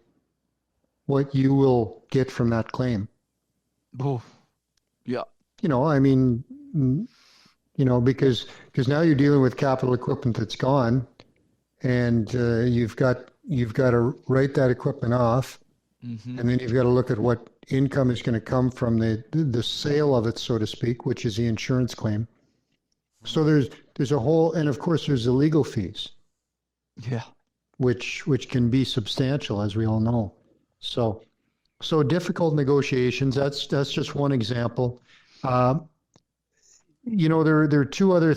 what you will get from that claim.
Oh, yeah.
Because now you're dealing with capital equipment that's gone, and you've got to write that equipment off, and then you've got to look at what income is going to come from the sale of it, so to speak, which is the insurance claim. So there's a whole, and of course there's the legal fees.
Yeah.
Which can be substantial, as we all know. So difficult negotiations. That's just one example. You know, there are two other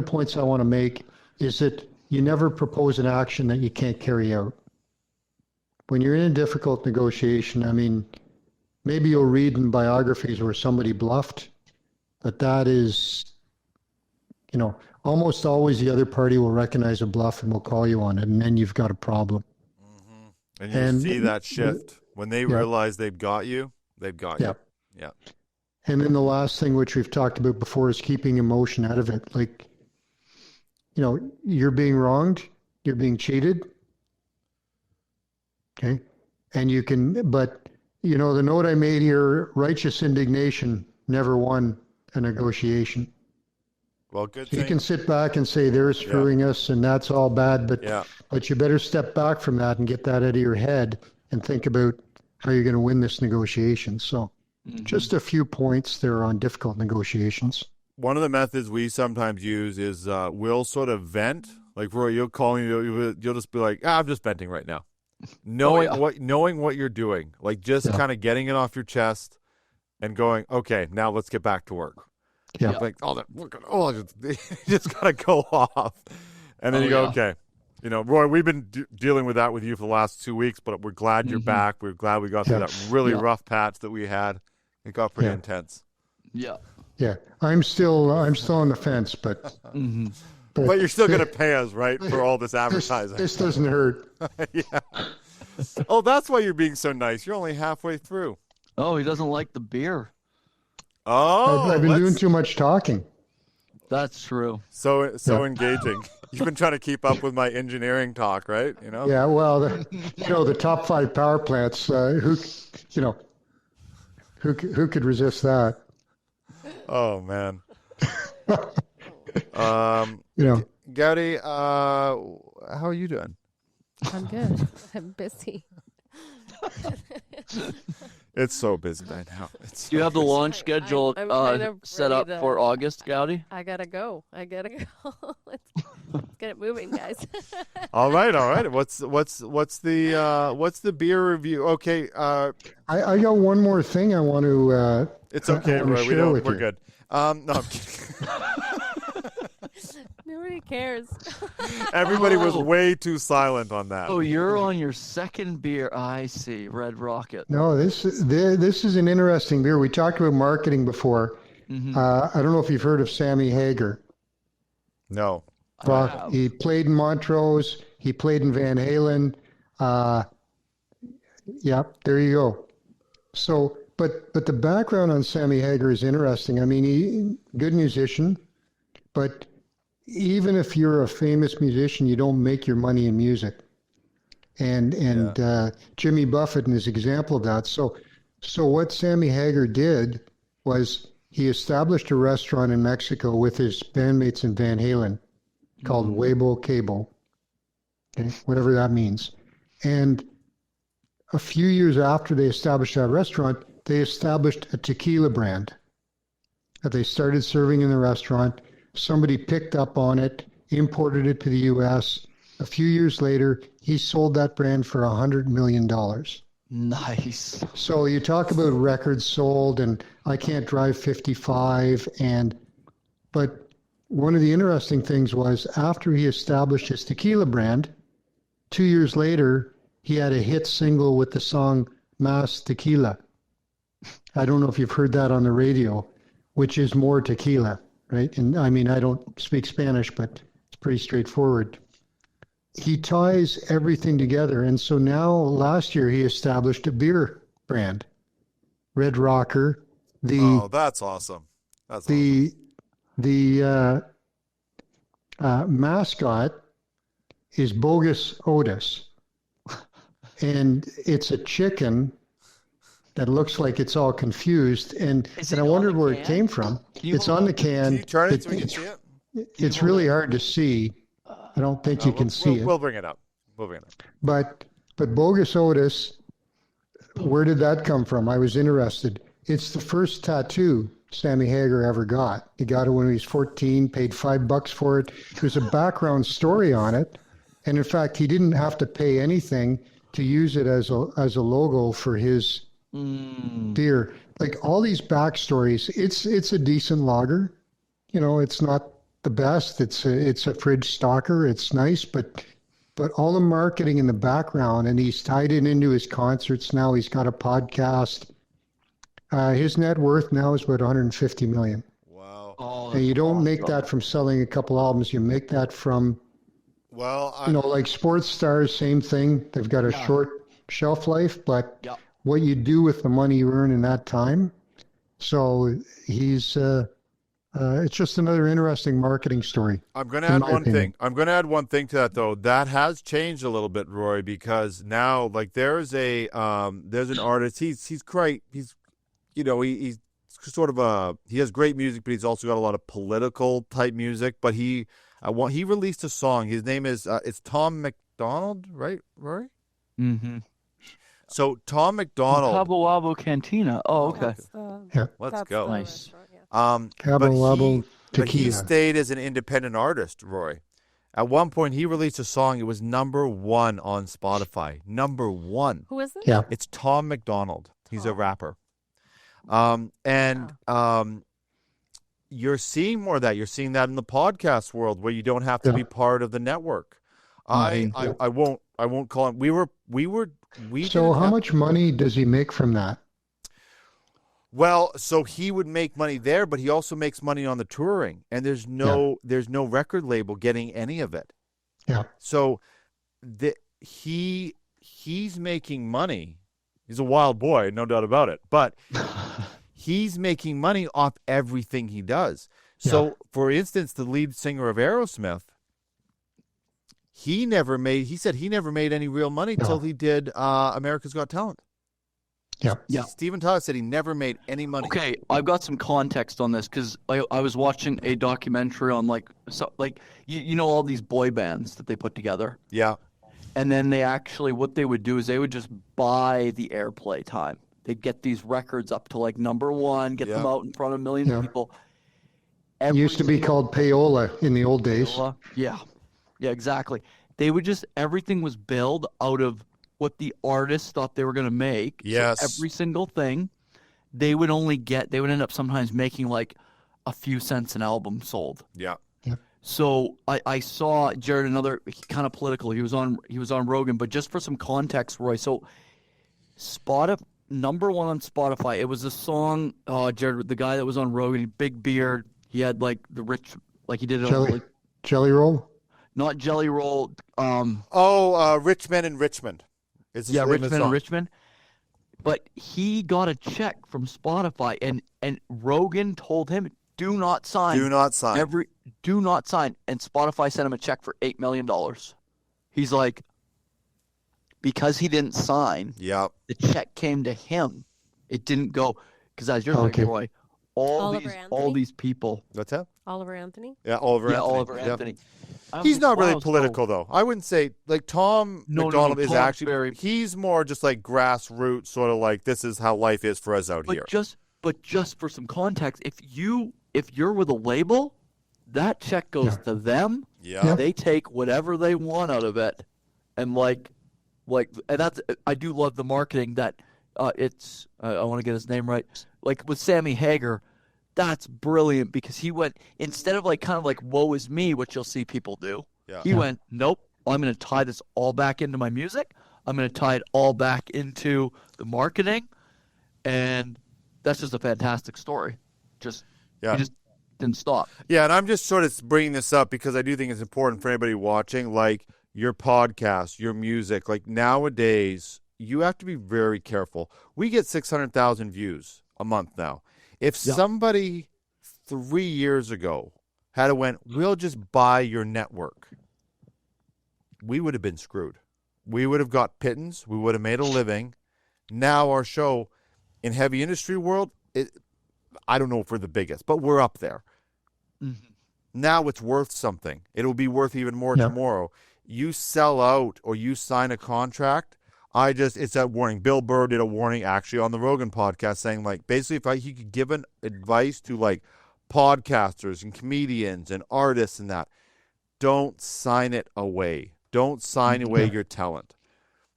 points I want to make. Is that you never propose an action that you can't carry out. When you're in a difficult negotiation, I mean, maybe you'll read in biographies where somebody bluffed, but that is, you know, almost always the other party will recognize a bluff and will call you on it, and then you've got a problem.
And you see that shift. When they realize they've got you, they've got you. Yeah.
And then the last thing, which we've talked about before, is keeping emotion out of it. Like, you know, you're being wronged, you're being cheated. Okay. And but, you know, the note I made here, righteous indignation never won a negotiation.
Well, good
So
thing.
you can sit back and say they're screwing us and that's all bad, but you better step back from that and get that out of your head and think about how you're going to win this negotiation. So just a few points there on difficult negotiations.
One of the methods we sometimes use is we'll sort of vent. Like, Roy, you'll call me, you'll just be like, I'm just venting right now. Knowing what you're doing, like just kind of getting it off your chest and going, okay, now let's get back to work.
Yeah.
Like, just got to go off. And then you go, okay. You know, Roy, we've been dealing with that with you for the last 2 weeks, but we're glad you're back. We're glad we got through that really rough patch that we had. It got pretty intense.
Yeah.
Yeah. I'm still on the fence, but
but you're still going to pay us, right, for all this advertising.
This doesn't hurt.
Yeah. Oh, that's why you're being so nice. You're only halfway through.
Oh, he doesn't like the beer.
Oh,
I've been doing too much talking.
That's true.
So engaging. You've been trying to keep up with my engineering talk, right? You know.
Yeah. Well, the top 5 power plants. Who could resist that?
Oh man. Gowdy, how are you doing?
I'm good. I'm busy.
It's so busy right now.
Do you have the launch schedule
I'm kind of
set
ready
up for August, Gowdy?
I gotta go. Let's get it moving, guys.
All right. What's the beer review? Okay.
I got one more thing I want to.
It's okay, Roy. We're good. No, I'm kidding.
Nobody cares.
Everybody was way too silent on that.
Oh, you're on your second beer. I see. Red Rocket.
No, this is an interesting beer. We talked about marketing before. I don't know if you've heard of Sammy Hagar.
No.
He played in Montrose. He played in Van Halen. There you go. So, but the background on Sammy Hagar is interesting. I mean, good musician, but even if you're a famous musician, you don't make your money in music. And Jimmy Buffett is an example of that. So what Sammy Hagar did was he established a restaurant in Mexico with his bandmates in Van Halen called Huevo Cable, okay, whatever that means. And a few years after they established that restaurant, they established a tequila brand that they started serving in the restaurant. Somebody picked up on it, imported it to the U.S. A few years later, he sold that brand for $100 million.
Nice.
So you talk about records sold, and I Can't Drive 55, but one of the interesting things was after he established his tequila brand, 2 years later, he had a hit single with the song Mas Tequila. I don't know if you've heard that on the radio, which is more tequila, right? And I mean, I don't speak Spanish, but it's pretty straightforward. He ties everything together. And so now last year he established a beer brand, Red Rocker.
That's awesome.
The mascot is Bogus Otis. And it's a chicken that looks like it's all confused. And I wondered where it came from. It's on the can.
Can you turn it so we can see it?
It's really hard to see. I don't think you can see it.
We'll bring it up.
But Bogus Otis, where did that come from? I was interested. It's the first tattoo Sammy Hagar ever got. He got it when he was 14, paid $5 for it. There's a background story on it. And in fact, he didn't have to pay anything to use it as a logo for his beer. Like all these backstories, it's a decent lager. You know, it's not the best. It's a fridge stalker. It's nice, but all the marketing in the background, and he's tied it into his concerts now. He's got a podcast. His net worth now is about $150 million.
Wow.
Oh,
And you don't make that from selling a couple albums. You make that from, like sports stars, same thing. They've got a short shelf life, but what you do with the money you earn in that time. So he's, it's just another interesting marketing story.
I'm going to add one thing. I'm going to add one thing to that, though. That has changed a little bit, Roy, because now, like, there's an artist. He's great. He's sort of he has great music, but he's also got a lot of political type music. But he released a song. His name is it's Tom McDonald, right, Rory?
Mm-hmm.
So Tom McDonald.
Cabo Wabo Cantina. Oh, okay.
Let's go.
Nice.
Cabo Wabo
But he
Tequila.
stayed as an independent artist, Roy. At one point, he released a song. It was #1 on Spotify. #1.
Who is it?
Yeah.
It's Tom McDonald. He's a rapper. You're seeing more of that. You're seeing that in the podcast world where you don't have to be part of the network. I won't call him.
So how much money does he make from that?
Well, so he would make money there, but he also makes money on the touring, and there's no record label getting any of it.
Yeah.
So he's making money. He's a wild boy, no doubt about it. But he's making money off everything he does. So, for instance, the lead singer of Aerosmith, he said he never made any real money till he did America's Got Talent.
Yeah.
Steven Tyler said he never made any money.
Okay, I've got some context on this because I was watching a documentary on you know all these boy bands that they put together.
Yeah.
And then what they would do is they would just buy the airplay time. They'd get these records up to like #1, get them out in front of millions of people.
It used to be called payola in the old days.
Payola. Yeah, exactly. They would everything was billed out of what the artists thought they were going to make.
Yes.
So every single thing, they would end up sometimes making like a few cents an album sold.
Yeah.
So I saw Jerrod, another kind of political. He was on Rogan, but just for some context, Roy. So #1 on Spotify. It was a song. Jerrod, the guy that was on Rogan, big beard. He had like the rich, like he did it.
Jelly Roll?
Not Jelly Roll.
Richmond and Richmond.
Richmond and Richmond. But he got a check from Spotify, and Rogan told him, do not sign.
Do not sign.
Do not sign. And Spotify sent him a check for $8 million. He's like, because he didn't sign, the check came to him. It didn't go, because as you're saying, Roy, all these people.
What's that?
Oliver Anthony?
Yeah, Oliver
Anthony.
He's not really political, though. I wouldn't say, like, Tom McDonald is actually, he's more just like grassroots, sort of like, this is how life is for us out here.
But just for some context, if you're with a label, that check goes to them.
Yeah.
They take whatever they want out of it. And and that's, I do love the marketing that it's, I want to get his name right. Like with Sammy Hagar, that's brilliant because he went, instead of like kind of like woe is me, which you'll see people do, he went, nope, I'm going to tie this all back into my music. I'm going to tie it all back into the marketing. And that's just a fantastic story. He just didn't stop.
Yeah, and I'm just sort of bringing this up because I do think it's important for anybody watching, like your podcast, your music. Like nowadays, you have to be very careful. We get 600,000 views a month now. If somebody 3 years ago had went, we'll just buy your network, we would have been screwed. We would have got pittance. We would have made a living. Now our show in heavy industry world, I don't know if we're the biggest, but we're up there.
Mm-hmm.
now it's worth something. It'll be worth even more tomorrow. You sell out or you sign a contract, it's that warning. Bill Burr did a warning actually on the Rogan podcast saying, like, basically if he could give an advice to like podcasters and comedians and artists and that, don't sign it away. Don't sign away your talent.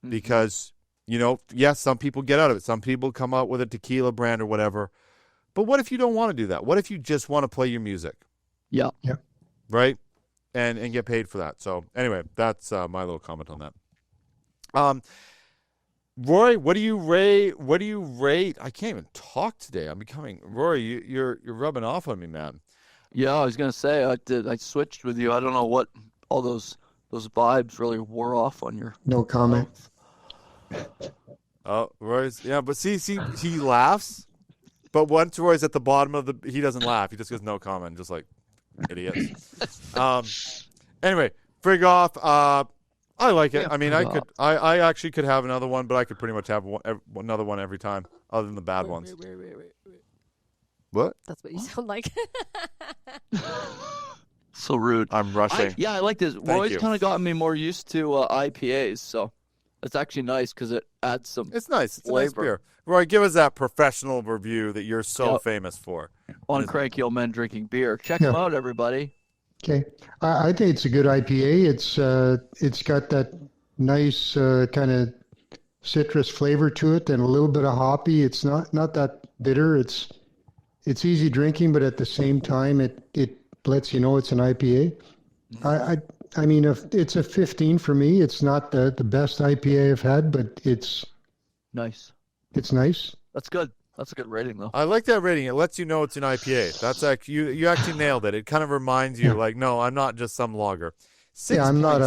Because, yes, some people get out of it. Some people come out with a tequila brand or whatever. But what if you don't want to do that? What if you just want to play your music?
Yeah.
Yeah.
Right? And get paid for that. So anyway, that's my little comment on that. Rory, what do you rate? I can't even talk today. I'm becoming Rory. You're rubbing off on me, man.
Yeah, I was gonna say I switched with you. I don't know what all those vibes really wore off on your.
No comment.
Oh, Roy's but see, he laughs, but once Roy's at the bottom he doesn't laugh. He just goes no comment, just like idiots. Anyway, Frig off. I like it.
Yeah,
I mean, I actually could have another one, but I could pretty much have another one every time, other than the bad ones.
Wait.
What?
That's what you sound like.
So rude.
I'm rushing.
I like this. Roy's kind of gotten me more used to IPAs, so it's actually nice because it adds some.
It's nice. It's
flavor.
a nice beer. Roy, give us that professional review that you're so famous for.
On Cranky Old Men Drinking Beer. Check them out, everybody.
Okay, I think it's a good IPA. It's got that nice kind of citrus flavor to it, and a little bit of hoppy. It's not that bitter. It's easy drinking, but at the same time, it lets you know it's an IPA. I mean, if it's a 15 for me. It's not the best IPA I've had, but it's
nice.
It's nice.
That's good. That's a good rating, though.
I like that rating. It lets you know it's an IPA. That's like you actually nailed it. It kind of reminds you, like, no, I'm not just some lager.
I'm not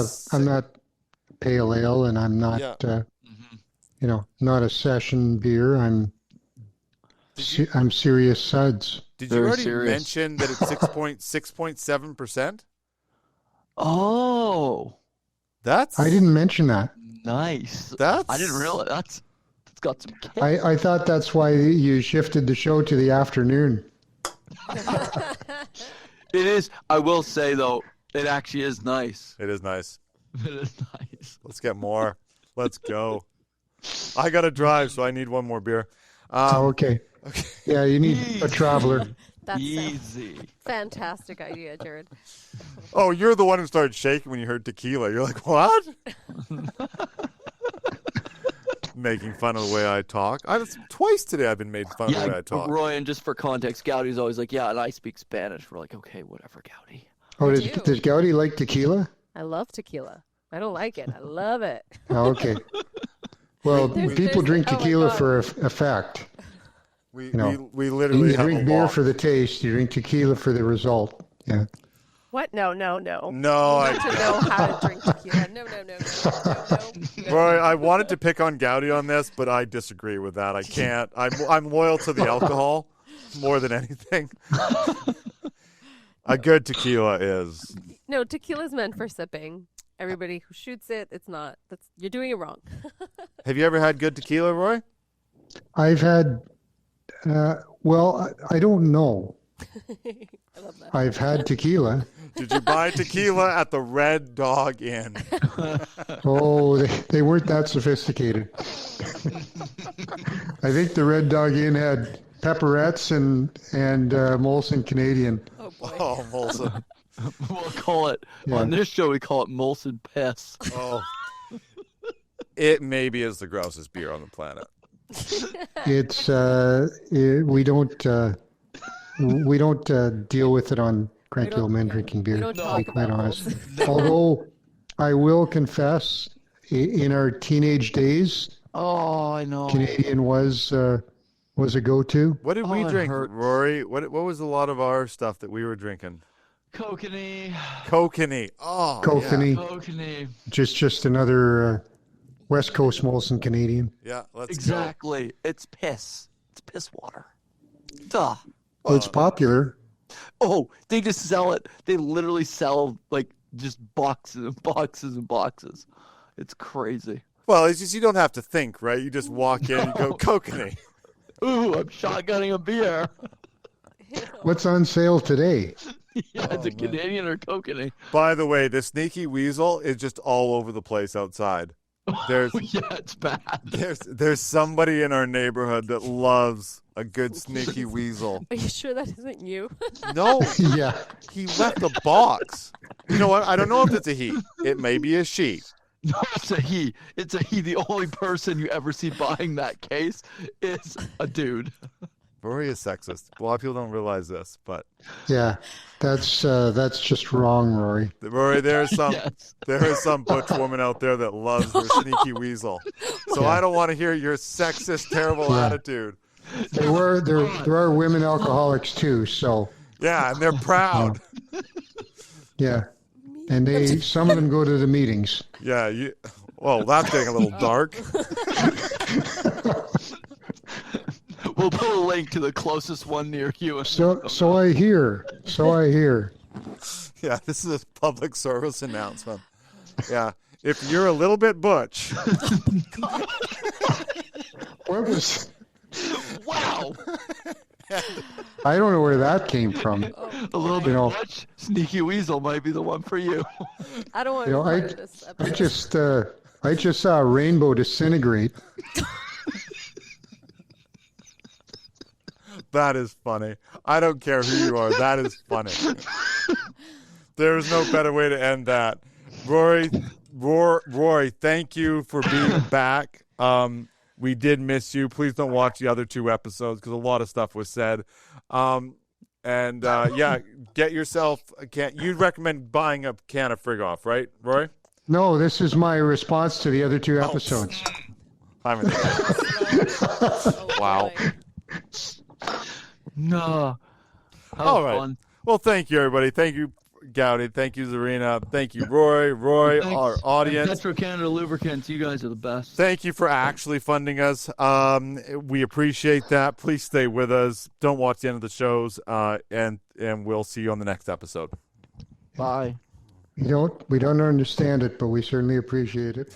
pale ale, and I'm not not a session beer. I'm serious suds.
Did you already mention that it's 6.7%?
Oh,
I didn't mention that.
Nice.
I
didn't realize that's got some kick.
I thought that's why you shifted the show to the afternoon.
It is. I will say, though, it actually is nice.
It is nice.
It is nice.
Let's get more. Let's go. I got to drive, so I need one more beer.
Okay. Yeah, you need a traveler.
That's
easy.
Fantastic idea, Jerrod.
Oh, you're the one who started shaking when you heard tequila. You're like, what? Making fun of the way I talk. Twice today I've been made fun of the way I talk.
Roy, and just for context, Gowdy's always like, and I speak Spanish. We're like, okay, whatever, Gowdy.
Oh, does Gowdy like tequila?
I love tequila. I don't like it. I love it.
Oh, okay. Well, people drink tequila for effect.
We literally
you
have
drink beer for the taste. You drink tequila for the result. Yeah.
What? No.
No,
I need to know how to drink tequila. No.
Roy, I wanted to pick on Gowdy on this, but I disagree with that. I can't. I'm loyal to the alcohol more than anything. A good tequila is.
No, tequila's meant for sipping. Everybody who shoots it, it's not. You're doing it wrong.
Have you ever had good tequila, Roy?
I've had. Well, I don't know.
I love that.
I've had tequila.
Did you buy tequila at the Red Dog Inn?
Oh, they weren't that sophisticated. I think the Red Dog Inn had pepperettes and Molson Canadian.
Oh boy.
Oh, Molson.
We'll call it on this show. We call it Molson Piss.
Oh, it maybe is the grossest beer on the planet.
It's we don't deal with it on Cranky Old Men Drinking Beer. To be quite honest, although I will confess, in our teenage days,
I know
Canadian was a go-to.
What did we drink, Rory? What was a lot of our stuff that we were drinking?
Kokanee.
Oh,
Kokanee.
Yeah. Kokanee.
Just another West Coast Molson Canadian.
Yeah, let's
exactly.
go.
It's piss. It's piss water. Duh.
Well, it's popular.
Oh, they just sell it. They literally sell just boxes and boxes and boxes. It's crazy.
Well, it's just you don't have to think, right? You just walk in and go, Kokanee.
Ooh, I'm shotgunning a beer.
What's on sale today?
Yeah, it's a Canadian or kokanee.
By the way, the sneaky weasel is just all over the place outside. There's
Yeah, it's bad.
there's somebody in our neighborhood that loves a good sneaky weasel.
Are you sure that isn't you?
No,
Yeah.
he left a box. You know what? I don't know if it's a he. It may be a she.
No, it's a he. It's a he. The only person you ever see buying that case is a dude.
Rory is sexist. A lot of people don't realize this, but
Yeah. That's just wrong, Rory.
Rory, there is some
Yes.
butch woman out there that loves her sneaky weasel. So I don't want to hear your sexist, terrible attitude.
There are women alcoholics too, so
Yeah, and they're proud.
yeah. And some of them go to the meetings.
Yeah, well, that's getting a little dark.
We'll put a link to the closest one near you.
So I hear.
Yeah, this is a public service announcement. Yeah, if you're a little bit butch.
What was?
Wow.
I don't know where that came from.
A little bit
know-
much. Sneaky Weasel might be the one for you.
I don't want
You
to
know,
be part of this episode.
I just saw a rainbow disintegrate.
That is funny. I don't care who you are. That is funny. There is no better way to end that. Rory, thank you for being back. We did miss you. Please don't watch the other 2 episodes because a lot of stuff was said. Yeah, get yourself a can. You'd recommend buying a can of Frig off, right, Rory?
No, this is my response to the other 2 episodes.
I'm an Wow.
Boy.
No.
All right.
Fun.
Well, thank you, everybody. Thank you, Gowdy. Thank you, Zarina. Thank you, Roy,
Thanks.
our audience.
Petro Canada Lubricants, you guys are the best.
Thank you for actually funding us. We appreciate that. Please stay with us. Don't watch the end of the shows, and we'll see you on the next episode.
Bye.
We don't understand it, but we certainly appreciate it.